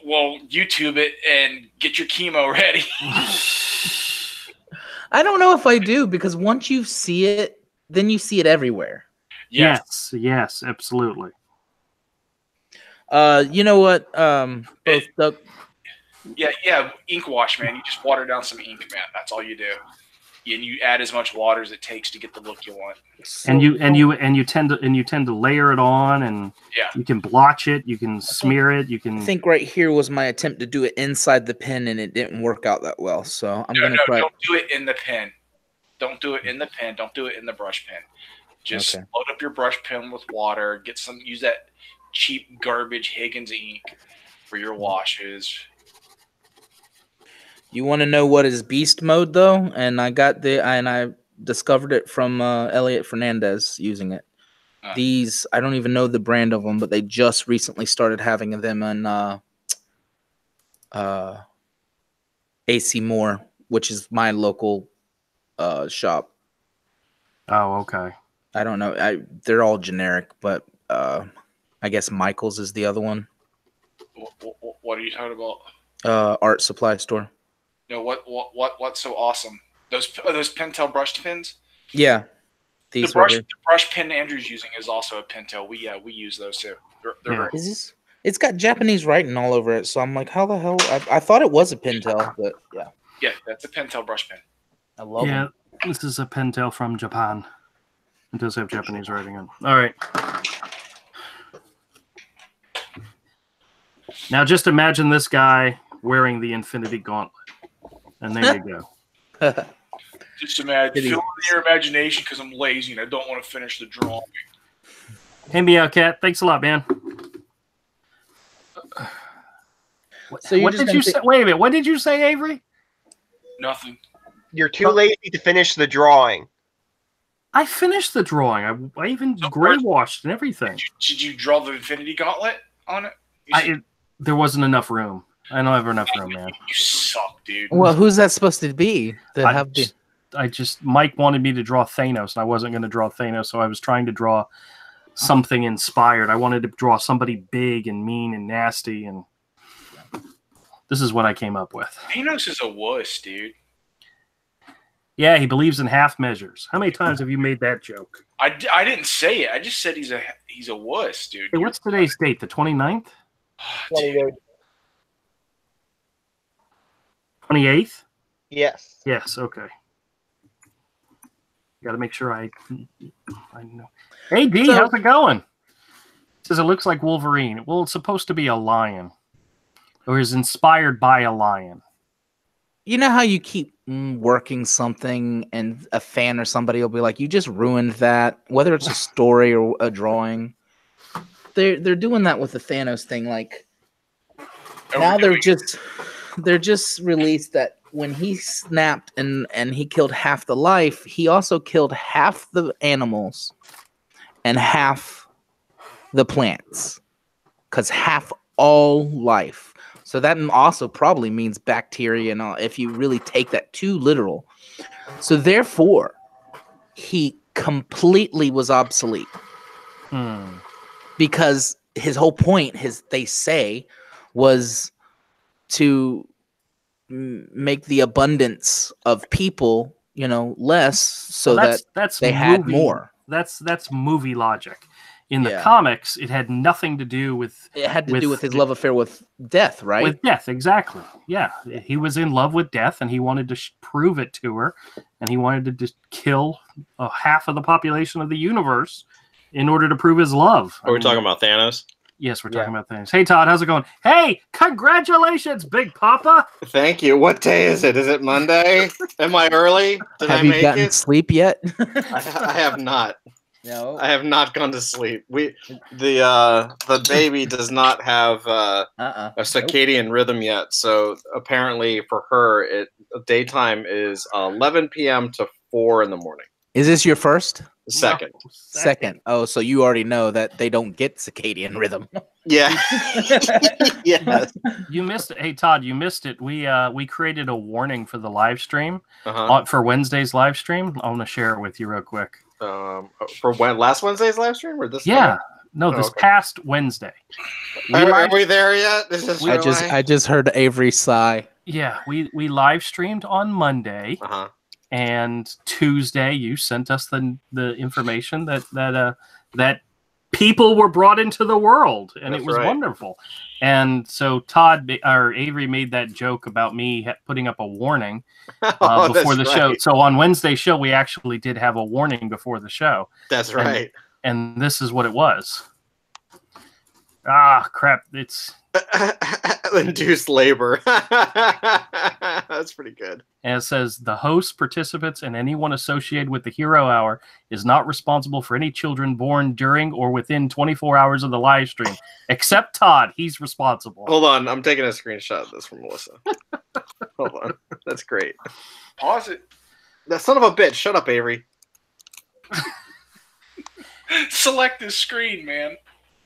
Well, YouTube it and get your chemo ready. I don't know if I do, because once you see it, then you see it everywhere. Yes, absolutely. You know what? Both Doug. Yeah, ink wash, man. You just water down some ink, man. That's all you do. And you add as much water as it takes to get the look you want. And you tend to layer it on, and you can blotch it, you can smear it, you can. I think right here was my attempt to do it inside the pen, and it didn't work out that well. So I'm gonna try. Don't do it in the pen. Don't do it in the pen. Don't do it in the brush pen. Just Okay. load up your brush pen with water. Use that cheap garbage Higgins ink for your washes. You want to know what is beast mode though? And I discovered it from Elliot Fernandez using it. These, I don't even know the brand of them, but they just recently started having them in AC Moore, which is my local shop. Oh, okay. I don't know. They're all generic, but I guess Michael's is the other one. What are you talking about? Art supply store. No, what's so awesome? Those Pentel brushed pens? Yeah. The brush pen Andrew's using is also a Pentel. We use those too. They're Is this? It's got Japanese writing all over it, so I'm like, how the hell? I thought it was a Pentel, but yeah. Yeah, that's a Pentel brush pen. I love them. This is a Pentel from Japan. It does have Japanese writing on. All right. Now just imagine this guy wearing the Infinity Gauntlet. And there you go. Just imagine, fill in your imagination because I'm lazy and I don't want to finish the drawing. Hey, Meow Cat. Thanks a lot, man. So what did you say? Wait a minute. What did you say, Avery? Nothing. You're too lazy to finish the drawing. I finished the drawing. I even gray washed and everything. Did you draw the Infinity Gauntlet on it? There wasn't enough room. I don't have enough room, man. You suck, dude. Well, who's that supposed to be? Mike wanted me to draw Thanos, and I wasn't going to draw Thanos, so I was trying to draw something inspired. I wanted to draw somebody big and mean and nasty, and this is what I came up with. Thanos is a wuss, dude. Yeah, he believes in half measures. How many times have you made that joke? I didn't say it. I just said he's a wuss, dude. Hey, what's today's date? The 29th? 28th? Yes. Yes, okay. Got to make sure I know. Hey, D, how's it going? It says it looks like Wolverine. Well, it's supposed to be a lion. Or is inspired by a lion. You know how you keep working something and a fan or somebody will be like, you just ruined that, whether it's a story or a drawing. They're doing that with the Thanos thing. Like now they're just released that when he snapped and he killed half the life, he also killed half the animals and half the plants. Because half all life. So that also probably means bacteria and all, if you really take that too literal. So therefore, he completely was obsolete. Because his whole point, they say, was to make the abundance of people, less so that's they had more. That's movie logic. In the comics, it had nothing to do with... It had to do with his love affair with death, right? With death, exactly. Yeah. He was in love with death, and he wanted to prove it to her, and he wanted to just kill half of the population of the universe in order to prove his love. Are we talking about Thanos? Yes, we're talking about Thanos. Hey, Todd, how's it going? Hey, congratulations, Big Papa! Thank you. What day is it? Is it Monday? Am I early? Have you gotten sleep yet? I have not. No, I have not gone to sleep. The baby does not have a circadian rhythm yet, so apparently for her, daytime is 11 p.m. to 4 in the morning. Is this your first? Second. No, Second. Oh, so you already know that they don't get circadian rhythm. Yeah. Yes. You missed it. Hey, Todd, you missed it. We created a warning for the live stream for Wednesday's live stream. I want to share it with you real quick. For last Wednesday's live stream or this? Yeah. No, this past Wednesday. Are we there yet? I just heard Avery sigh. Yeah, we live streamed on Monday. And Tuesday, you sent us the information that people were brought into the world, and it was wonderful. And so Avery made that joke about me putting up a warning before the show. So on Wednesday's show, we actually did have a warning before the show. That's right. And this is what it was. Ah, crap! It's induced labor. That's pretty good. and it says the host, participants, and anyone associated with the Hero Hour is not responsible for any children born during or within 24 hours of the live stream, except Todd. He's responsible. Hold on, I'm taking a screenshot of this from Melissa. Hold on, that's great. Pause it. That son of a bitch! Shut up, Avery. Select this screen, man.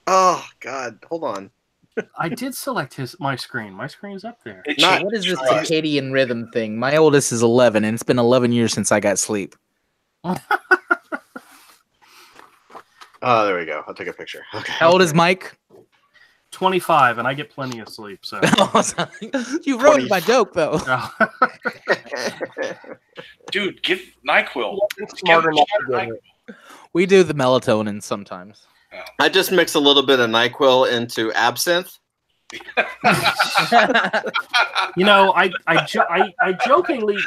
Oh God, hold on. I did select my screen. My screen is up there. What is this circadian rhythm thing? My oldest is 11, and it's been 11 years since I got sleep. Oh, there we go. I'll take a picture. Okay. How old is Mike? 25, and I get plenty of sleep. So you ruined my joke, though. Dude, give NyQuil. Smarter not to get it. We do the melatonin sometimes. I just mix a little bit of NyQuil into absinthe. You know, I jokingly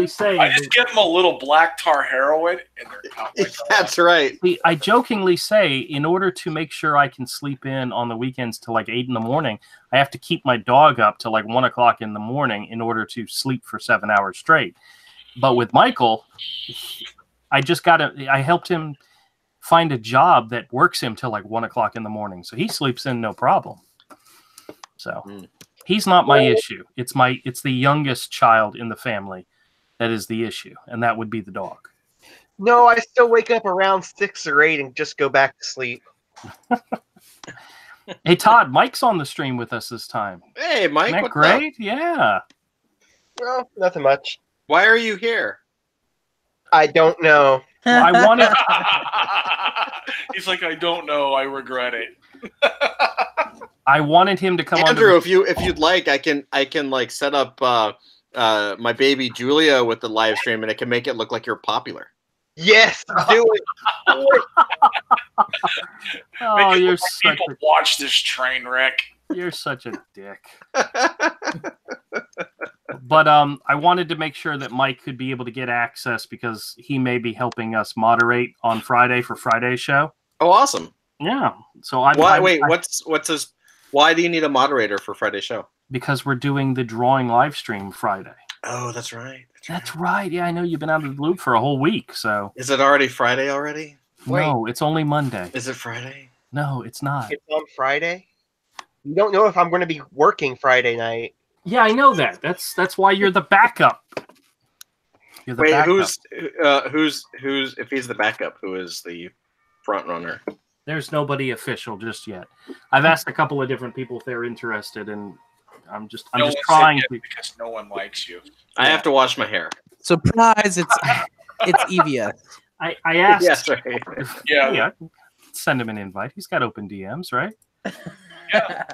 say I just give them a little black tar heroin, and they're out. That's right. I jokingly say, in order to make sure I can sleep in on the weekends till like 8 in the morning, I have to keep my dog up till like 1 o'clock in the morning in order to sleep for 7 hours straight. But with Michael, I helped him find a job that works him till like 1 o'clock in the morning, so he sleeps in no problem. So he's not my issue. It's the youngest child in the family that is the issue, and that would be the dog. No, I still wake up around 6 or 8 and just go back to sleep. Hey Todd, Mike's on the stream with us this time. Hey Mike, Isn't that great? Yeah. Well, nothing much. Why are you here? I don't know. Well, I wanted. He's like, I don't know. I regret it. I wanted him to come on. Andrew, if you'd like, I can like set up my baby Julia with the live stream, and it can make it look like you're popular. Yes, do it. Oh, you're such people watch this train wreck. You're such a dick. But I wanted to make sure that Mike could be able to get access because he may be helping us moderate on Friday for Friday's show. Oh, awesome! Yeah. So what's his? Why do you need a moderator for Friday's show? Because we're doing the drawing live stream Friday. Oh, that's right. That's right. Yeah, I know you've been out of the loop for a whole week. So is it already Friday already? No, it's only Monday. Is it Friday? No, it's not. It's on Friday. You don't know if I'm going to be working Friday night. Yeah, I know that. That's why you're the backup. You're the backup. Who's if he's the backup, who is the front runner? There's nobody official just yet. I've asked a couple of different people if they're interested, and I'm just trying to because no one likes you. I have to wash my hair. Surprise! It's EVS. I asked. Yes, right. Yeah. Send him an invite. He's got open DMs, right? Yeah.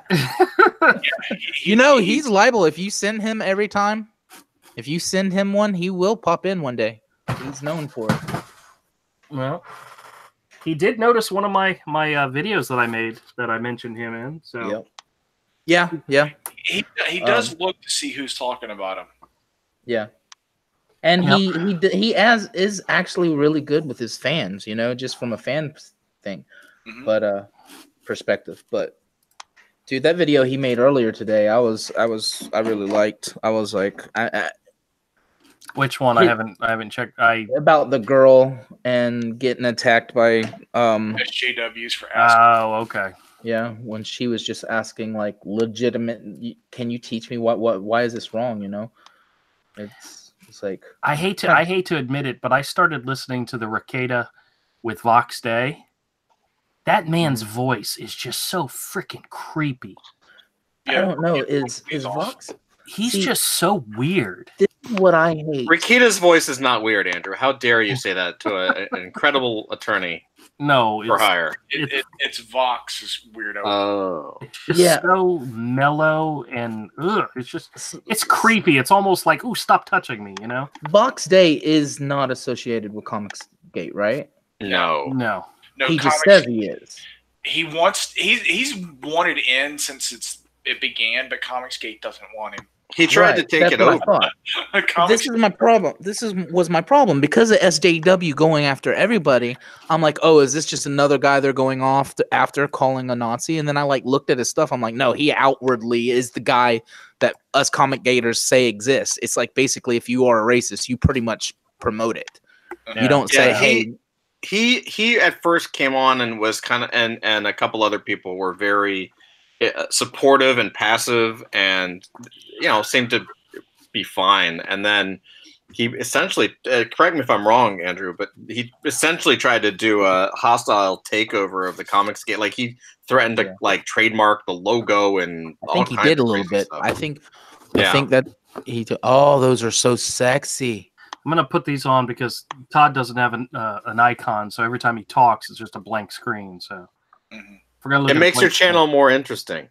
You know, he's liable. If you send him every time, if you send him one, he will pop in one day. He's known for it. Well, he did notice one of my videos that I made that I mentioned him in. So yeah. He does look to see who's talking about him. Yeah. And he is actually really good with his fans, you know, just from a fan thing, but perspective. But dude, that video he made earlier today, I really liked. I was like, which one? I haven't checked. About the girl and getting attacked by SJWs for asking. Oh, okay. Yeah, when she was just asking like legitimate, can you teach me why is this wrong? You know, it's like I hate to admit it, but I started listening to the Ricada with Vox Day. That man's voice is just so freaking creepy. I don't know. Is Vox? He's just so weird. This is what I hate. Rikita's voice is not weird, Andrew. How dare you say that to an incredible attorney? No, for hire. It's Vox's weirdo. Oh, it's just so mellow and it's creepy. It's almost like, ooh, stop touching me, you know? Vox Day is not associated with Comicsgate, right? No. He just says he is. He's wanted in since it began, but Comicsgate doesn't want him. He tried to take it over. This is my problem. Was my problem because of SJW going after everybody. I'm like, oh, is this just another guy they're going off after calling a Nazi? And then I like looked at his stuff. I'm like, no, he outwardly is the guy that us comic gators say exists. It's like basically if you are a racist, you pretty much promote it. You don't say, hey. He at first came on and was kind of, and a couple other people were very supportive and passive, and seemed to be fine. And then he essentially, correct me if I'm wrong, Andrew, but he essentially tried to do a hostile takeover of the comics game. Like he threatened to like trademark the logo, and I think he did a little bit. Stuff. I think that oh, those are so sexy. I'm gonna put these on because Todd doesn't have an icon, so every time he talks, it's just a blank screen. So we're gonna look. It makes your channel more interesting.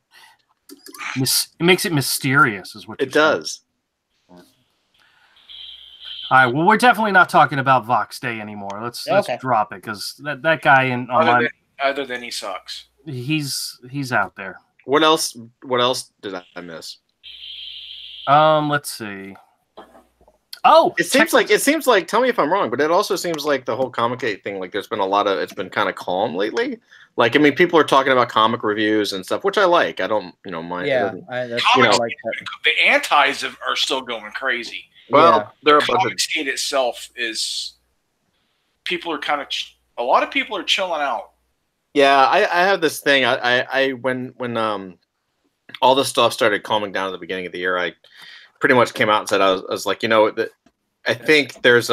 It makes it mysterious, is what it does. All right. Well, we're definitely not talking about Vox Day anymore. Let's drop it because that guy other than he sucks. He's out there. What else did I miss? Let's see. Oh, it seems like. Tell me if I'm wrong, but it also seems like the whole Comic-Gate thing. Like, there's been it's been kind of people calm lately. Like, I mean, people are talking about comic reviews and stuff, which I like. I don't, mind. Yeah, the antis are still going crazy. Well, there are Comic-Gate itself is. People are a lot of people are chilling out. Yeah, I have this thing. When all this stuff started calming down at the beginning of the year, I pretty much came out and said I was like, I think there's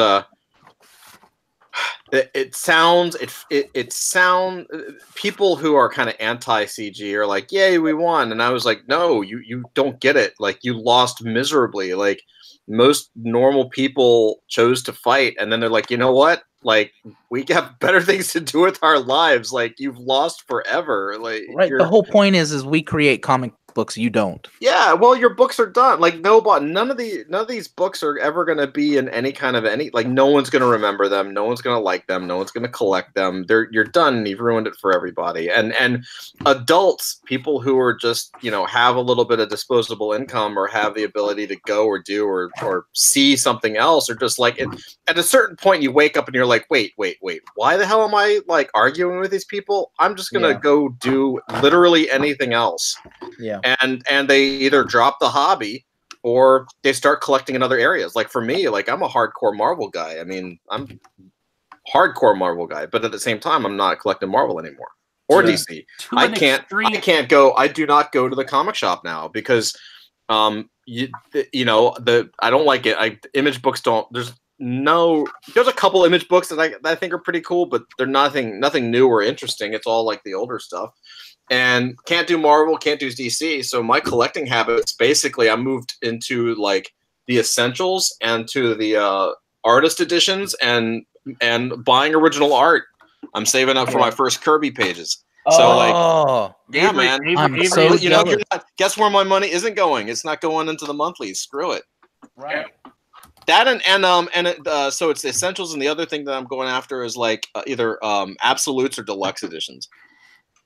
people who are kind of anti-CG are like, yay, we won, and I was like, no, you don't get it. Like, you lost miserably. Like, most normal people chose to fight, and then they're like, you know what? Like, we have better things to do with our lives. Like, you've lost forever. Like, right. The whole point is we create comic books. You don't. Yeah. Well, your books are done. Like, none of these books are ever going to be in any kind of like, no one's going to remember them. No one's going to like them. No one's going to collect them. You're done. And you've ruined it for everybody. And adults, people who are just, have a little bit of disposable income or have the ability to go or do or see something else, or just like at a certain point you wake up and you're like, wait, why the hell am I like arguing with these people? I'm just going to go do literally anything else. Yeah. And they either drop the hobby or they start collecting in other areas. Like, for me, like, I'm a hardcore Marvel guy. I mean, I'm hardcore Marvel guy, but at the same time, I'm not collecting Marvel anymore or DC. I do not go to the comic shop now because, I don't like it. Image books don't. There's a couple image books that I think are pretty cool, but they're nothing new or interesting. It's all like the older stuff. And can't do Marvel, can't do DC. So my collecting habits, basically, I moved into like the essentials and to the artist editions and buying original art. I'm saving up for my first Kirby pages. So yeah, man. I'm so jealous. Guess where my money isn't going? It's not going into the monthlies. Screw it. Right. That so it's the essentials, and the other thing that I'm going after is like either absolutes or deluxe editions.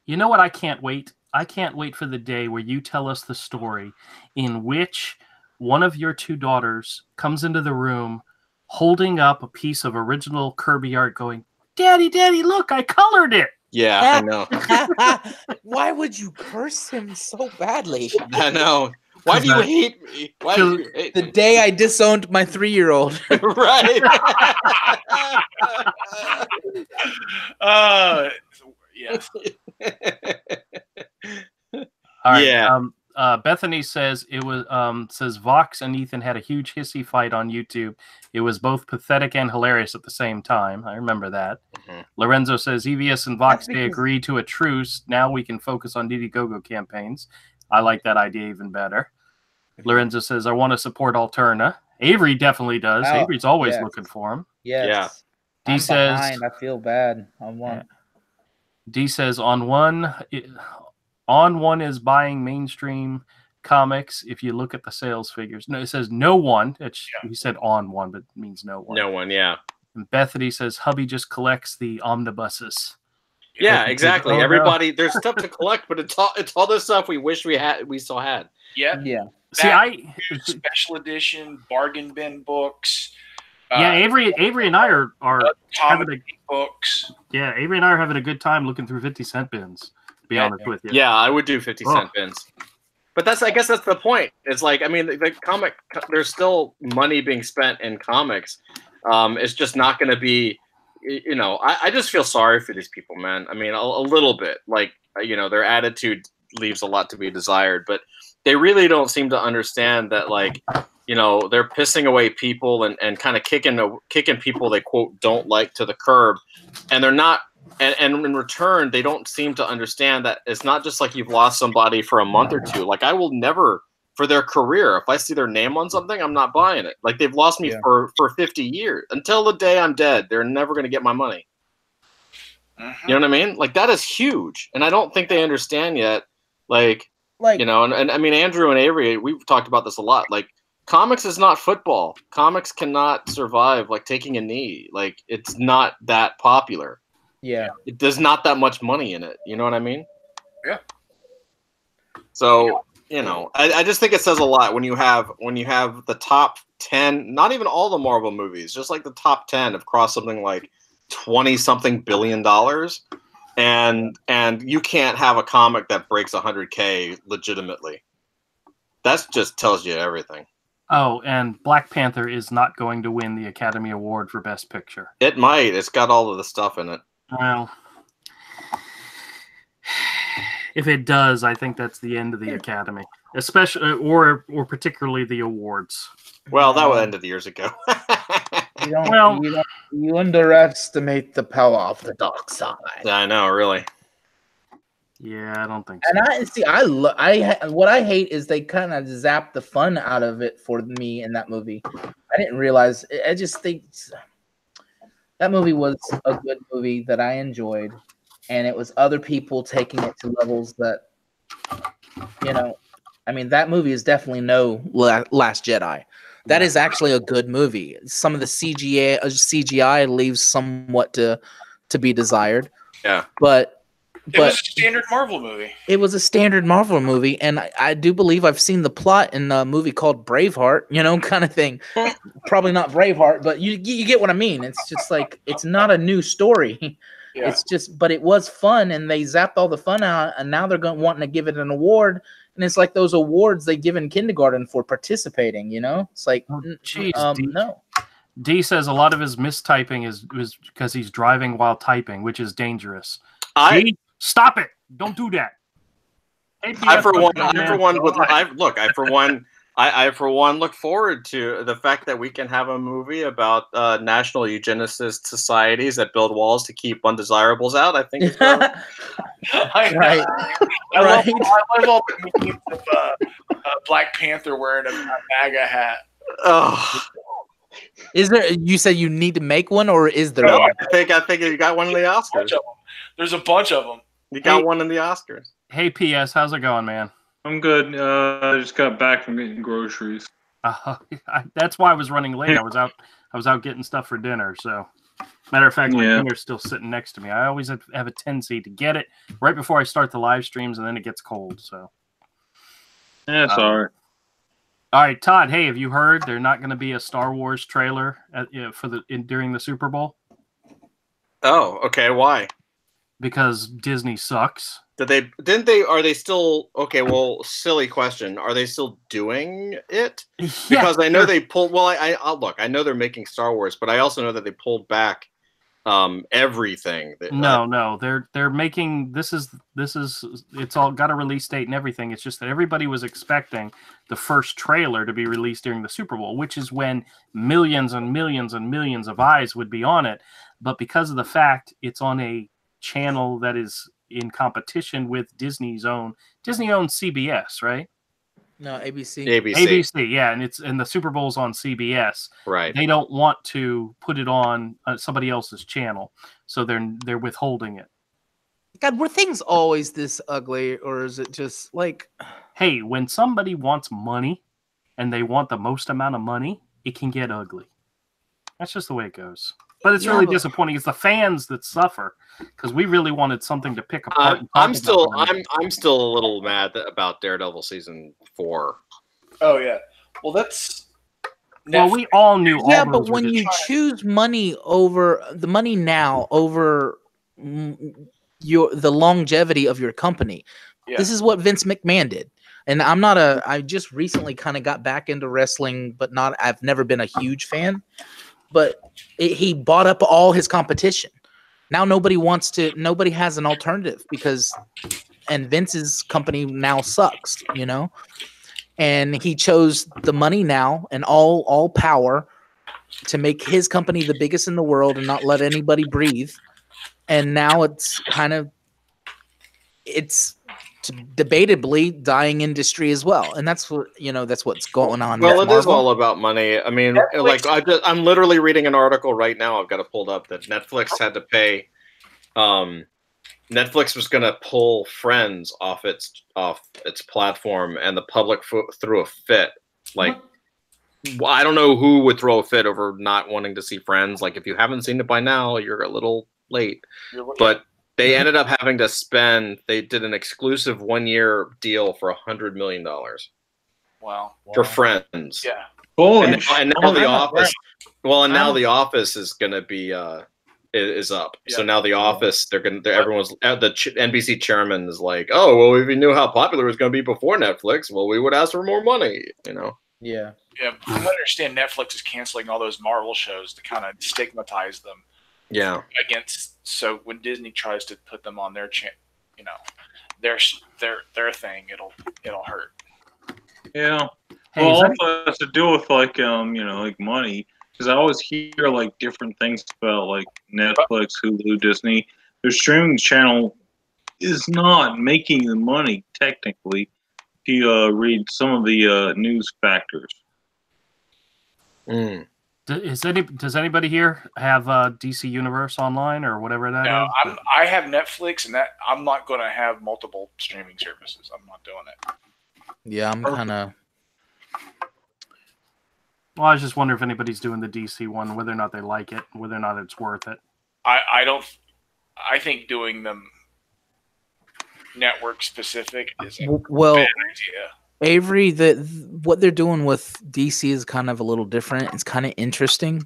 You know what? I can't wait. I can't wait for the day where you tell us the story in which one of your two daughters comes into the room holding up a piece of original Kirby art going, Daddy, look, I colored it. Yeah, I know. Why would you curse him so badly? I know. Why do you hate me? Why do you hate the me? day I disowned my 3-year-old. Right. Yes. All right. Yeah. Bethany says it was says Vox and Ethan had a huge hissy fight on YouTube. It was both pathetic and hilarious at the same time. I remember that. Mm-hmm. Lorenzo says EVS and Vox they agreed to a truce. Now we can focus on Indiegogo campaigns. I like that idea even better. Lorenzo says I want to support Alterna. Avery definitely does. Avery's always looking for him. Yes. Yeah. D says behind. I feel bad on one. Yeah. D says on one is buying mainstream comics. If you look at the sales figures, no, it says no one. He said on one, but it means no one. No one, yeah. And Bethany says hubby just collects the omnibuses. Yeah, exactly. Everybody, there's stuff to collect, but it's all this stuff we wish we still had. Yeah. Yeah. See, special edition bargain bin books. Yeah, Avery and I are comic books. Yeah, Avery and I are having a good time looking through 50-cent bins. To be honest with you. Yeah, I would do 50-cent bins. But I guess that's the point. It's like, I mean, the comic, there's still money being spent in comics. It's just not going to be, you know, I just feel sorry for these people, man. I mean, a little bit. Like, you know, their attitude leaves a lot to be desired, but they really don't seem to understand that, like, you know, they're pissing away people and kind of kicking people they, quote, don't like to the curb. And they're not. And in return, they don't seem to understand that it's not just like you've lost somebody for a month or two. Like, I will never, for their career, if I see their name on something, I'm not buying it. Like, they've lost me for 50 years. Until the day I'm dead, they're never going to get my money. You know what I mean? Like, that is huge. And I don't think they understand yet. Like you know, and I mean, Andrew and Avery, we've talked about this a lot. Like, comics is not football. Comics cannot survive, like, taking a knee. Like, it's not that popular. Yeah. There's not that much money in it. You know what I mean? Yeah. So, you know, I just think it says a lot when you have the top 10, not even all the Marvel movies, just like the top 10 have crossed something like $20-something billion. And you can't have a comic that breaks 100K legitimately. That just tells you everything. Oh, and Black Panther is not going to win the Academy Award for Best Picture. It might. It's got all of the stuff in it. Well, if it does, I think that's the end of the Academy, especially or particularly the awards. Well, that would end of years ago. You underestimate the power of the dark side. Yeah, I know, really. Yeah, I don't think so. And what I hate is they kind of zap the fun out of it for me in that movie. I didn't realize. I just think that movie was a good movie that I enjoyed, and it was other people taking it to levels that, you know, I mean, that movie is definitely no Last Jedi. That is actually a good movie. Some of the CGI leaves somewhat to be desired. Yeah, but it was a standard Marvel movie. It was a standard Marvel movie, and I do believe I've seen the plot in a movie called Braveheart, you know, kind of thing. Probably not Braveheart, but you get what I mean. It's just like, it's not a new story. Yeah. It's just, but it was fun, and they zapped all the fun out, and now they're wanting to give it an award, and it's like those awards they give in kindergarten for participating, you know? It's like, no. D says a lot of his mistyping is because he's driving while typing, which is dangerous. D, stop it! Don't do that. I for one look forward to the fact that we can have a movie about national eugenicist societies that build walls to keep undesirables out. I think it's right. I love all the memes of Black Panther wearing a MAGA hat. Oh. Is there? You said you need to make one, or is there? No, one? I think you got one in the Oscars. There's a bunch of them. You got one in the Oscars. Hey, PS, how's it going, man? I'm good. I just got back from getting groceries. That's why I was running late. I was out getting stuff for dinner. So, matter of fact, my dinner's still sitting next to me. I always have a tendency to get it right before I start the live streams, and then it gets cold. So, yeah, it's all right. All right, Todd. Hey, have you heard there's not going to be a Star Wars trailer during the Super Bowl? Oh, okay. Why? Because Disney sucks. Are they still okay? Well, silly question. Are they still doing it? Because I know they pulled. Well, I know they're making Star Wars, but I also know that they pulled back everything. No, they're making this is it's all got a release date and everything. It's just that everybody was expecting the first trailer to be released during the Super Bowl, which is when millions and millions and millions of eyes would be on it. But because of the fact it's on a channel that is in competition with Disney owns CBS, right? No, ABC. ABC, yeah, and the Super Bowl's on CBS. Right. They don't want to put it on somebody else's channel, so they're withholding it. God, were things always this ugly, or is it just like? Hey, when somebody wants money, and they want the most amount of money, it can get ugly. That's just the way it goes. But it's really disappointing. It's the fans that suffer because we really wanted something to pick apart. I'm still a little mad about Daredevil season 4. Oh yeah. Well, that's. Well, we all knew. Yeah, all but those were when just- you choose money over the money now over the longevity of your company, this is what Vince McMahon did. And I just recently kind of got back into wrestling, but I've never been a huge fan. But he bought up all his competition. Now nobody has an alternative and Vince's company now sucks, you know? And he chose the money now and all power to make his company the biggest in the world and not let anybody breathe. And now it's debatably dying industry as well. And that's what's going on. Well, with it is Marvel. all about money. I mean, like I'm literally reading an article right now. I've got it pulled up that Netflix had to pay. Netflix was going to pull Friends off its platform, and the public threw a fit. Like, I don't know who would throw a fit over not wanting to see Friends. Like, if you haven't seen it by now, you're a little late. But they ended up having to spend. They did an exclusive 1-year deal for $100 million. Wow. For Friends. Yeah. And now The Office. Well, and now The Office is going to be is up. Yeah. So now The Office, everyone's the NBC chairman is like, oh well, if we knew how popular it was going to be before Netflix, well, we would ask for more money. You know. Yeah. Yeah. I understand Netflix is canceling all those Marvel shows to kind of stigmatize them. Yeah. So when Disney tries to put them on their their thing, it'll hurt. Yeah. Well, also has to do with like money, because I always hear like different things about like Netflix, Hulu, Disney. Their streaming channel is not making the money technically. If you read some of the news factors. Does anybody here have DC Universe online or whatever that is? I have Netflix, and that I'm not going to have multiple streaming services. I'm not doing it. Yeah, I'm kind of. Well, I was just wondering if anybody's doing the DC one, whether or not they like it, whether or not it's worth it. I don't. I think doing them network specific is a bad idea. Avery, what they're doing with DC is kind of a little different. It's kind of interesting,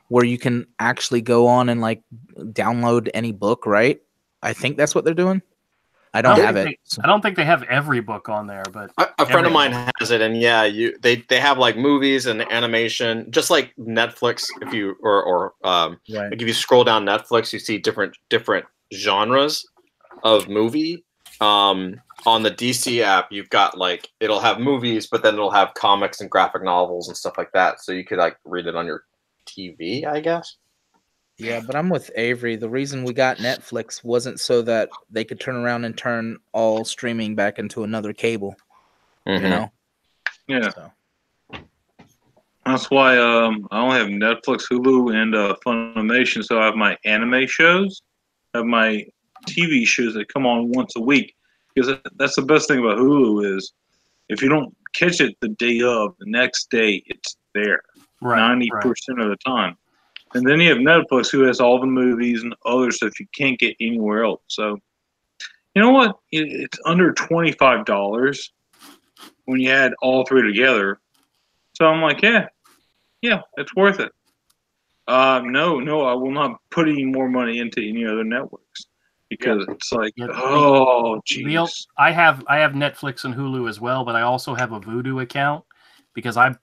where you can actually go on and like download any book, right? I think that's what they're doing. I don't have it. I don't think they have every book on there, but a friend of mine has it, and yeah, they have like movies and animation, just like Netflix. If you like if you scroll down Netflix, you see different genres of movie. On the DC app, you've got like it'll have movies, but then it'll have comics and graphic novels and stuff like that. So you could like read it on your TV, I guess. Yeah, but I'm with Avery. The reason we got Netflix wasn't so that they could turn around and turn all streaming back into another cable. Mm-hmm. You know? Yeah. So. That's why I only have Netflix, Hulu, and Funimation. So I have my anime shows, I have my TV shows that come on once a week. Because that's the best thing about Hulu is if you don't catch it the day of, the next day it's there. 90% of the time. And then you have Netflix, who has all the movies and other stuff you can't get anywhere else. So, you know what? It's under $25 when you add all three together. So I'm like, yeah, it's worth it. No, I will not put any more money into any other networks because it's like, oh, jeez. I have Netflix and Hulu as well, but I also have a Vudu account because I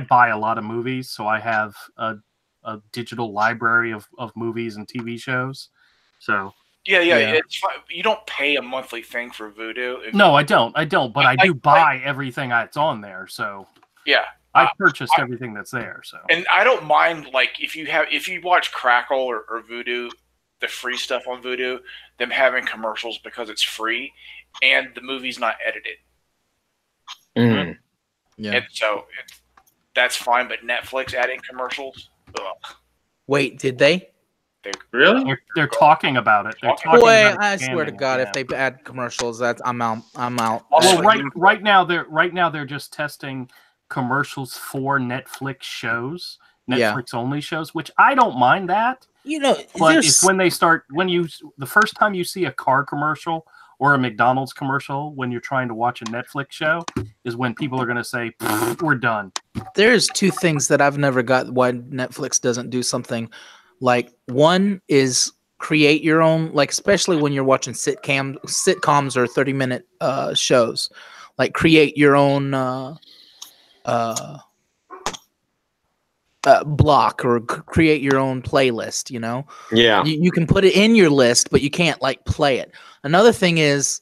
buy a lot of movies, so I have a digital library of movies and TV shows. So yeah. It's fine. You don't pay a monthly thing for Vudu. No, I don't. But I do buy everything that's on there. So yeah, I purchased everything that's there. So and I don't mind like if you watch Crackle or Vudu, the free stuff on Vudu, them having commercials because it's free and the movie's not edited. Mm. Yeah, and so that's fine. But Netflix adding commercials. Ugh. Wait, did they? Really? They're talking about it. Boy, I swear to God, if they add commercials, I'm out. Well, right now they're just testing commercials for Netflix shows, Netflix only shows, which I don't mind that. You know, but it's when they start the first time you see a car commercial or a McDonald's commercial when you're trying to watch a Netflix show is when people are going to say, we're done. There's two things that I've never got why Netflix doesn't do something like. One is create your own, like, especially when you're watching sitcoms or 30-minute shows, like create your own block or create your own playlist, you know? Yeah. You can put it in your list, but you can't like play it. Another thing is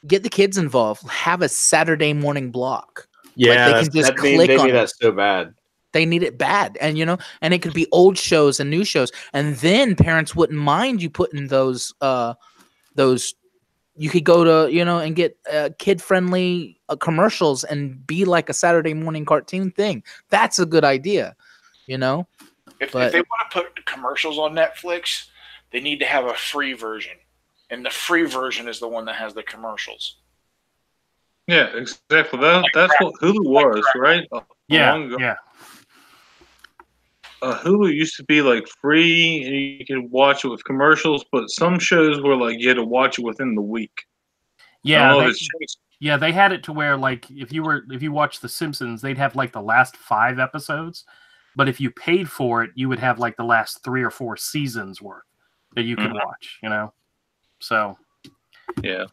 get the kids involved. Have a Saturday morning block. Yeah, like they can just click on need it. that so bad. They need it bad. And, you know, and it could be old shows and new shows. And then parents wouldn't mind you putting those, you could go to, you know, and get kid-friendly commercials and be like a Saturday morning cartoon thing. That's a good idea, you know? If they want to put commercials on Netflix, they need to have a free version. And the free version is the one that has the commercials. Yeah, exactly. That's what Hulu was, right? Yeah. Hulu used to be like free, and you could watch it with commercials. But some shows were like you had to watch it within the week. Yeah, they had it to where like if you watch The Simpsons, they'd have like the last 5 episodes, but if you paid for it, you would have like the last 3 or 4 seasons worth that you could watch. You know, so yeah.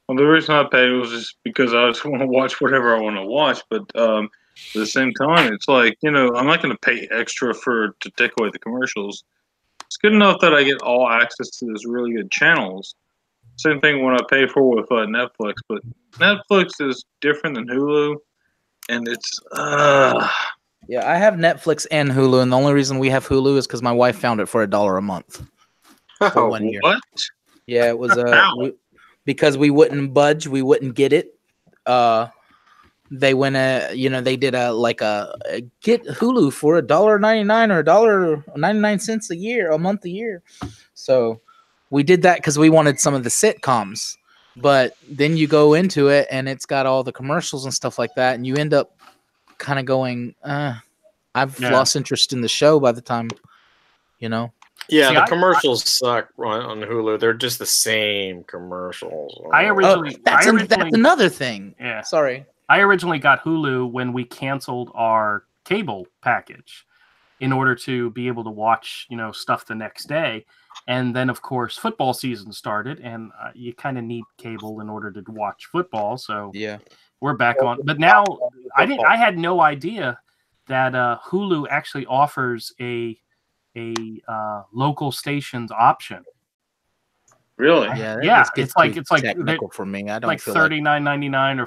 Well, the reason I paid was just because I just want to watch whatever I want to watch, but at the same time, it's like, you know, I'm not going to pay extra to take away the commercials. It's good enough that I get all access to these really good channels. Same thing when I pay for with Netflix, but Netflix is different than Hulu, and it's Yeah, I have Netflix and Hulu, and the only reason we have Hulu is because my wife found it for $1 a month for 1 year. What? Yeah, it was because we wouldn't budge, we wouldn't get it. They went you know, they did a get Hulu for $1.99 or $1.99 a month a year. So we did that because we wanted some of the sitcoms. But then you go into it and it's got all the commercials and stuff like that, and you end up kind of going, I've lost interest in the show by the time, you know. Yeah, the commercials suck on Hulu. They're just the same commercials. That's another thing. Yeah. Sorry. I originally got Hulu when we canceled our cable package in order to be able to watch, you know, stuff the next day. And then, of course, football season started, and you kind of need cable in order to watch football. So yeah, we're back on. But now I had no idea that Hulu actually offers a local stations option. Really? Yeah. It's like technical for me. I don't like feel $39.99 or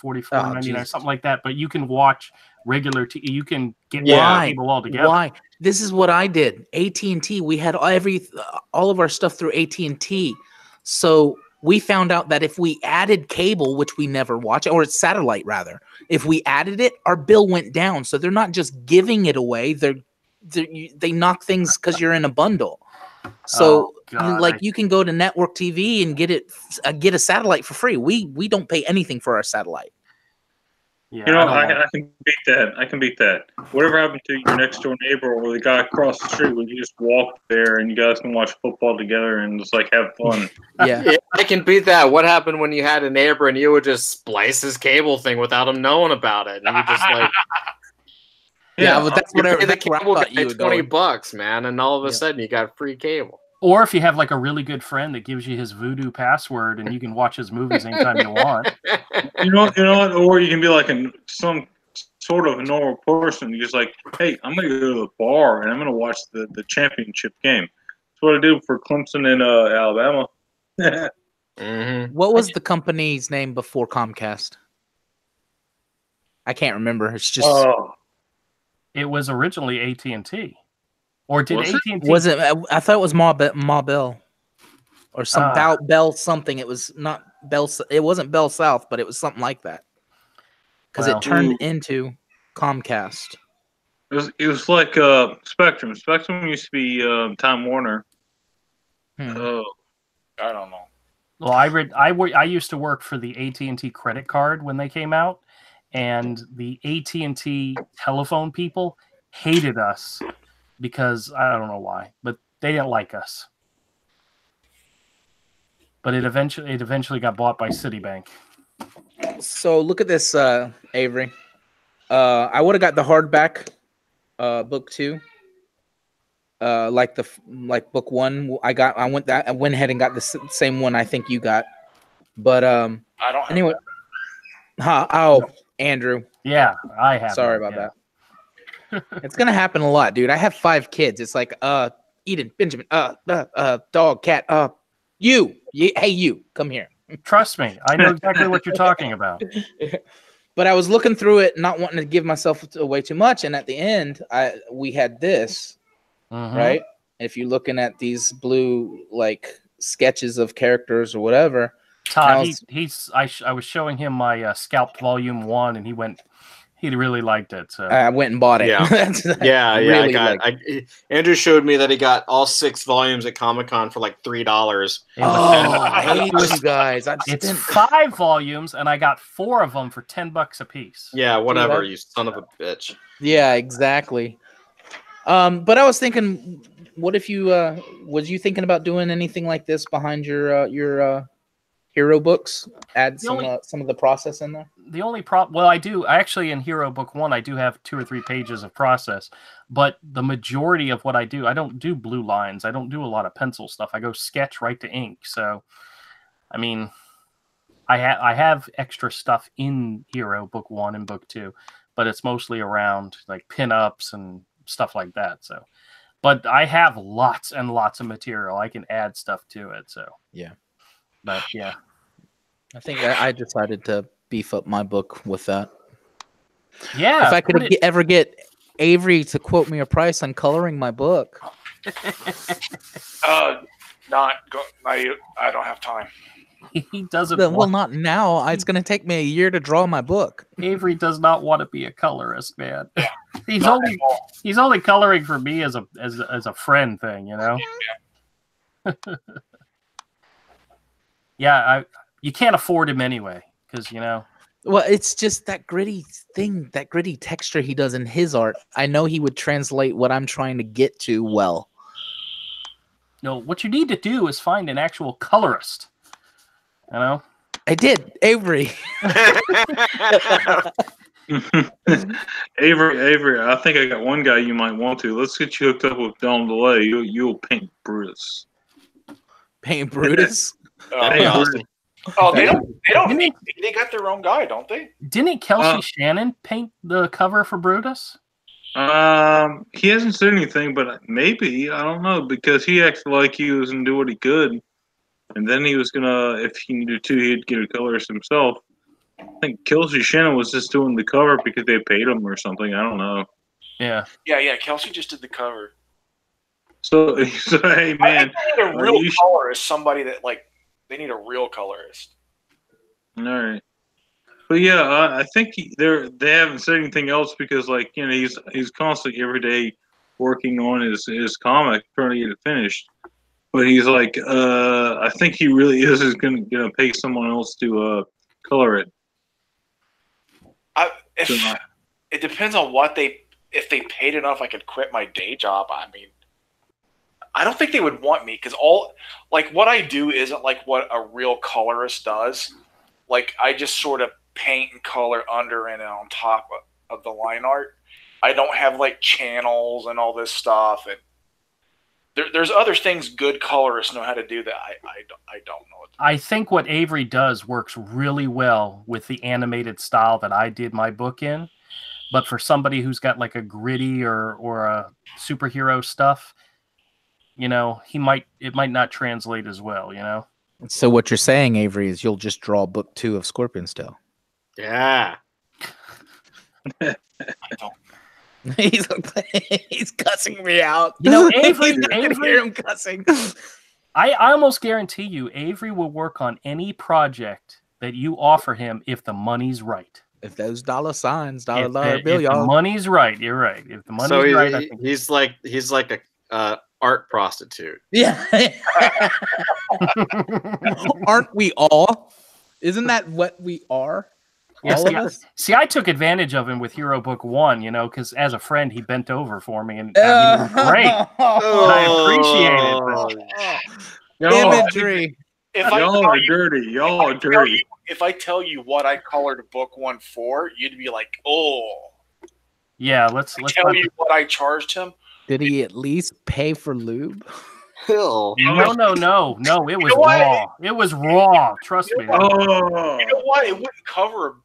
$44.99, something like that. But you can watch regular. You can get cable all together. Why? This is what I did. AT&T. We had all of our stuff through AT&T. So we found out that if we added cable, which we never watch, or it's satellite rather, if we added it, our bill went down. So they're not just giving it away. They knock things because you're in a bundle. So you can go to network TV and get a satellite for free. We don't pay anything for our satellite. Yeah, you know, I can beat that. I can beat that. Whatever happened to your next door neighbor or the guy across the street when you just walk there and you guys can watch football together and just like have fun? Yeah, I can beat that. What happened when you had a neighbor and you would just splice his cable thing without him knowing about it? And you just like. Yeah, but that's whatever. The cable guy $20, man, and all of a sudden you got free cable. Or if you have like a really good friend that gives you his voodoo password and you can watch his movies anytime you want. You know what? Or you can be like some sort of a normal person. You're just like, hey, I'm going to go to the bar and I'm going to watch the championship game. That's what I do for Clemson and Alabama. What was the company's name before Comcast? I can't remember. It's just... It was originally AT&T. Or did AT&T? Was it? I thought it was Ma Bell, or some Bell something. It was not Bell. It wasn't Bell South, but it was something like that. Because it turned into Comcast. It was like Spectrum. Spectrum used to be Time Warner. I don't know. Well, I used to work for the AT&T credit card when they came out, and the AT&T telephone people hated us. Because I don't know why, but they didn't like us. but it eventually got bought by Citibank. So look at this, Avery. I would have got the hardback book 2. Like book 1. I went ahead and got the same one I think you got. But I don't have anyway. that. Oh, Andrew. Yeah, I have. Sorry about that. It's gonna happen a lot, dude. I have 5 kids. It's like Eden, Benjamin, dog, cat, hey, you, come here. Trust me, I know exactly what you're talking about. But I was looking through it, not wanting to give myself away too much, and at the end, we had this, right? If you're looking at these blue like sketches of characters or whatever, Todd, I was showing him my Scalped Volume 1, and he really liked it. So I went and bought it. Yeah, Andrew showed me that he got all 6 volumes at Comic-Con for like $3. I hate you guys. It's 5 volumes, and I got 4 of them for $10 a piece. Yeah, whatever, you son of a bitch. Yeah, exactly. But I was thinking, what if you was you thinking about doing anything like this behind your hero books? Add some of the process in there. The only problem, well, I actually in Hero Book 1, I do have 2 or 3 pages of process, but the majority of what I don't do blue lines. I don't do a lot of pencil stuff. I go sketch right to ink. So, I mean, I have extra stuff in Hero Book 1 and Book 2, but it's mostly around like pinups and stuff like that. So, but I have lots and lots of material. I can add stuff to it. So, yeah. But yeah, I think I decided to beef up my book with that. Yeah, if I could ever get Avery to quote me a price on coloring my book. I don't have time. He doesn't. Well, not now. It's going to take me a year to draw my book. Avery does not want to be a colorist, man. He's only coloring for me as a friend thing, you know. Yeah. Yeah, you can't afford him anyway, because you know. Well, it's just that gritty thing, that gritty texture he does in his art. I know he would translate what I'm trying to get to well. No, what you need to do is find an actual colorist. You know. I did, Avery. Avery, I think I got one guy you might want to. Let's get you hooked up with Don DeLay. You'll paint Brutus. Paint Brutus? Awesome. Oh, they don't. They got their own guy, don't they? Didn't Kelsey Shannon paint the cover for Brutus? He hasn't said anything, but maybe, I don't know, because he acted like he was gonna do what he could, and then he was gonna, if he needed to, he'd get a colorist himself. I think Kelsey Shannon was just doing the cover because they paid him or something. I don't know. Yeah. Kelsey just did the cover. So hey man, I think a real colorist, somebody that they need a real colorist. All right, but yeah, I think they haven't said anything else because he's constantly every day working on his comic, trying to get it finished. But he's like, I think he really is gonna pay someone else to color it. It depends on if they paid enough, I could quit my day job. I mean, I don't think they would want me because what I do isn't like what a real colorist does. Like I just sort of paint and color under and on top of the line art. I don't have like channels and all this stuff. And there's other things good colorists know how to do that I don't know. I think what Avery does works really well with the animated style that I did my book in. But for somebody who's got like a gritty or a superhero stuff, you know, it might not translate as well, you know? So what you're saying, Avery, is you'll just draw book 2 of Scorpion's Tail. Yeah. I don't. He's cussing me out. You know, Avery hear him cussing. I almost guarantee you, Avery will work on any project that you offer him if the money's right. If those dollar signs, dollar bill, y'all. If the money's right, you're right. If the money's right, I think he's like a art prostitute. Yeah. Aren't we all? Isn't that what we are? Yes, see, I took advantage of him with Hero Book 1, you know, because as a friend, he bent over for me and got me great. And I appreciate it. Imagery. if I Y'all tell are you, dirty. Y'all are dirty. if I tell you what I colored book 1 for, you'd be like, "Oh." Yeah, let's Tell you what I charged him. Did he at least pay for lube? Hill. No. It was raw. It was raw. Trust me. Oh. You know what? It wouldn't cover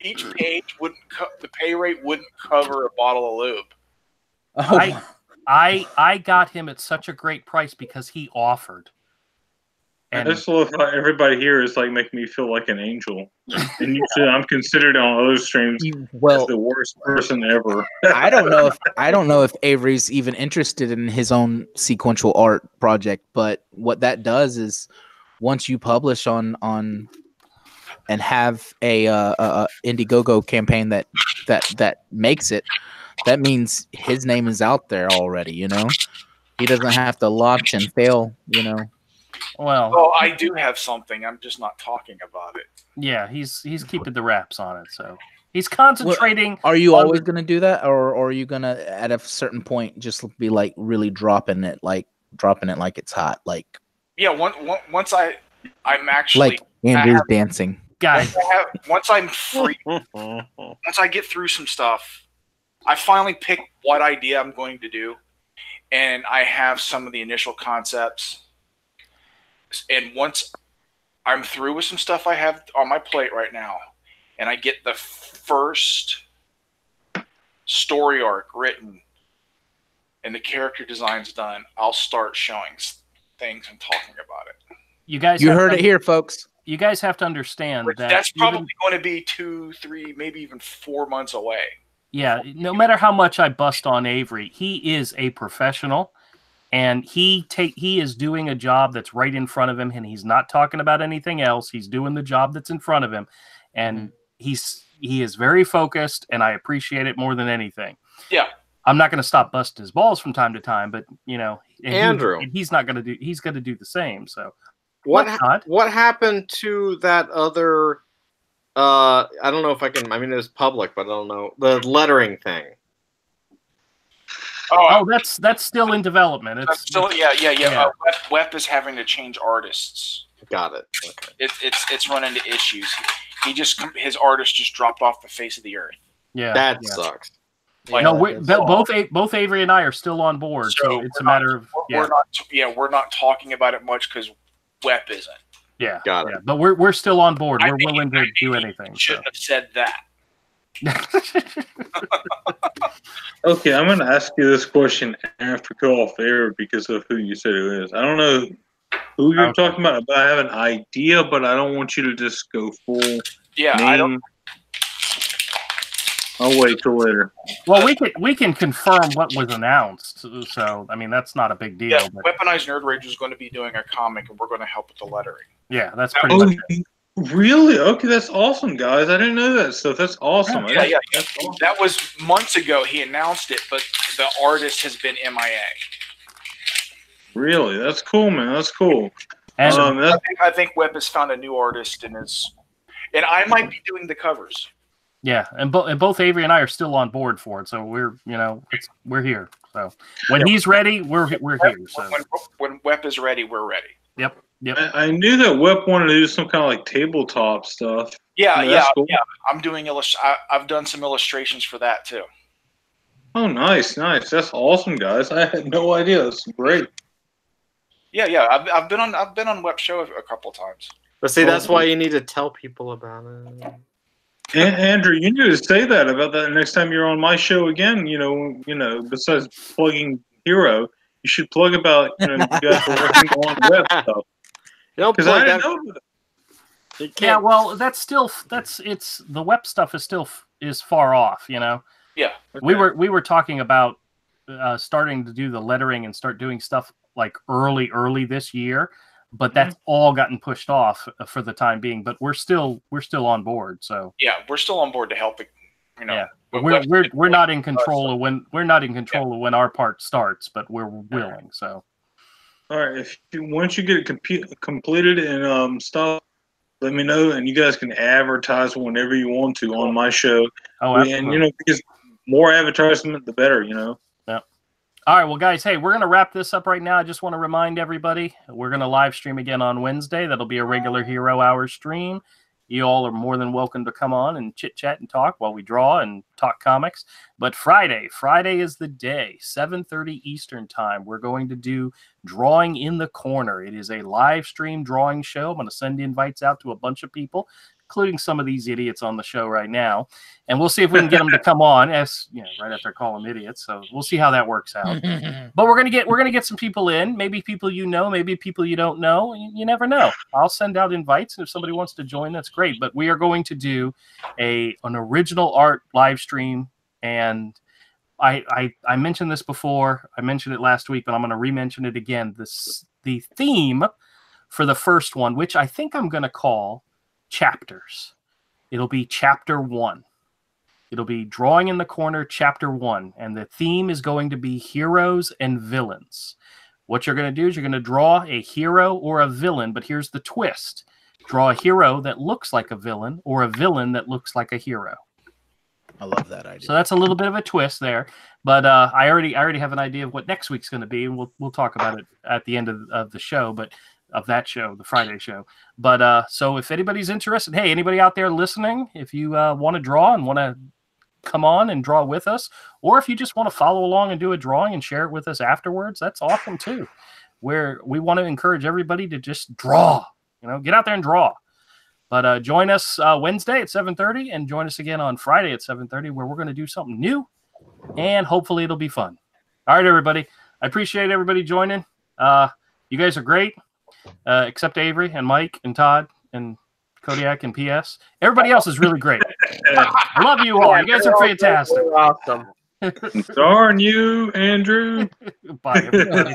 each page. The pay rate wouldn't cover a bottle of lube. Oh, I got him at such a great price because he offered. I And just love how everybody here is like making me feel like an angel, and you said I'm considered on other streams as the worst person ever. I don't know if Avery's even interested in his own sequential art project, but what that does is once you publish on and have a Indiegogo campaign that makes it, that means his name is out there already. You know, he doesn't have to launch and fail. You know. well, I do have something. I'm just not talking about it. Yeah, he's keeping the wraps on it, so he's concentrating. Are you always going to do that, or are you going to at a certain point just be like really dropping it like it's hot, like? Yeah, once I'm actually like Andrew's dancing, guys. Once I'm free, once I get through some stuff, I finally pick what idea I'm going to do, and I have some of the initial concepts. And once I'm through with some stuff I have on my plate right now, and I get the first story arc written and the character designs done, I'll start showing things and talking about it. You heard it here, folks. You guys have to understand that that's probably going to be 2, 3, maybe even 4 months away. Yeah, no matter how much I bust on Avery, he is a professional. And he is doing a job that's right in front of him, and he's not talking about anything else. He's doing the job that's in front of him, and he is very focused, and I appreciate it more than anything. Yeah, I'm not going to stop busting his balls from time to time, but you know, Andrew, he's not going to do. He's going to do the same. So what happened to that other? I don't know if I can. I mean, it was public, but I don't know the lettering thing. Oh, that's still in development. It's still, yeah. Web is having to change artists. Got it. Okay. It's run into issues. His artist just dropped off the face of the earth. Yeah, that sucks. Like, no, both Avery and I are still on board, so it's a matter of we're not talking about it much because Web isn't. Yeah, got it. But we're still on board. We're willing to do anything. Shouldn't have said that. Okay, I'm going to ask you this question after go off air because of who you said it is. I don't know who you're talking about, but I have an idea, but I don't want you to just go full. Yeah, name. I don't. I'll wait till later. Well, we can confirm what was announced, so I mean that's not a big deal. Yeah, Weaponized Nerd Rage is going to be doing a comic, and we're going to help with the lettering. Yeah, that's pretty much it. Really? Okay, that's awesome, guys. I didn't know that stuff. That's awesome. Yeah. That was months ago. He announced it, but the artist has been MIA. Really? That's cool, man. That's cool. And I think Webb has found a new artist and I might be doing the covers. Yeah, and both Avery and I are still on board for it, so we're here. So when he's ready, we're here. So when Webb is ready, we're ready. Yep. I knew that Web wanted to do some kind of like tabletop stuff. Yeah. I'm doing I've done some illustrations for that too. Oh, nice. That's awesome, guys. I had no idea. That's great. Yeah. I've been on Web Show a couple times. But see, that's why you need to tell people about it. Andrew, you need to say that about that next time you're on my show again. You know, besides plugging Hero, you should plug about you guys are working on web stuff. Because I didn't know that. Yeah, well, it's the web stuff is far off. You know. Yeah. Okay. We were talking about starting to do the lettering and start doing stuff like early this year. But that's all gotten pushed off for the time being. But we're still on board. So yeah, we're still on board to help. Yeah, we're not in control of when our part starts, but we're willing. So all right, once you get it completed and stuff, let me know, and you guys can advertise whenever you want to on my show. Oh, absolutely. And because more advertisement, the better. Yeah. All right, well, guys, hey, we're going to wrap this up right now. I just want to remind everybody, we're going to live stream again on Wednesday. That'll be a regular Hero Hour stream. You all are more than welcome to come on and chit-chat and talk while we draw and talk comics. But Friday is the day, 7:30 Eastern Time. We're going to do Drawing in the Corner. It is a live stream drawing show. I'm going to send invites out to a bunch of people, including some of these idiots on the show right now. And we'll see if we can get them to come on, as you know, right after I call them idiots. So we'll see how that works out. But we're gonna get some people in, maybe people you know, maybe people you don't know. You never know. I'll send out invites, and if somebody wants to join, that's great. But we are going to do an original art live stream, and I mentioned this before. I mentioned it last week, but I'm going to re-mention it again. The theme for the first one, which I think I'm going to call chapters. It'll be chapter 1. It'll be Drawing in the Corner chapter 1, and the theme is going to be heroes and villains. What you're going to do is you're going to draw a hero or a villain, but here's the twist. Draw a hero that looks like a villain or a villain that looks like a hero. I love that idea. So that's a little bit of a twist there, but I already have an idea of what next week's going to be, and we'll talk about it at the end of the show, but of that show, the Friday show. But so if anybody's interested, hey, anybody out there listening, if you want to draw and want to come on and draw with us, or if you just want to follow along and do a drawing and share it with us afterwards, that's awesome too. Where we want to encourage everybody to just draw, get out there and draw. But join us Wednesday at 7:30 and join us again on Friday at 7:30, where we're going to do something new, and hopefully it'll be fun. All right, everybody. I appreciate everybody joining. You guys are great, except Avery and Mike and Todd and Kodiak and PS. Everybody else is really great. I love you all. You guys are fantastic. Awesome. Darn you, Andrew. Bye, everybody.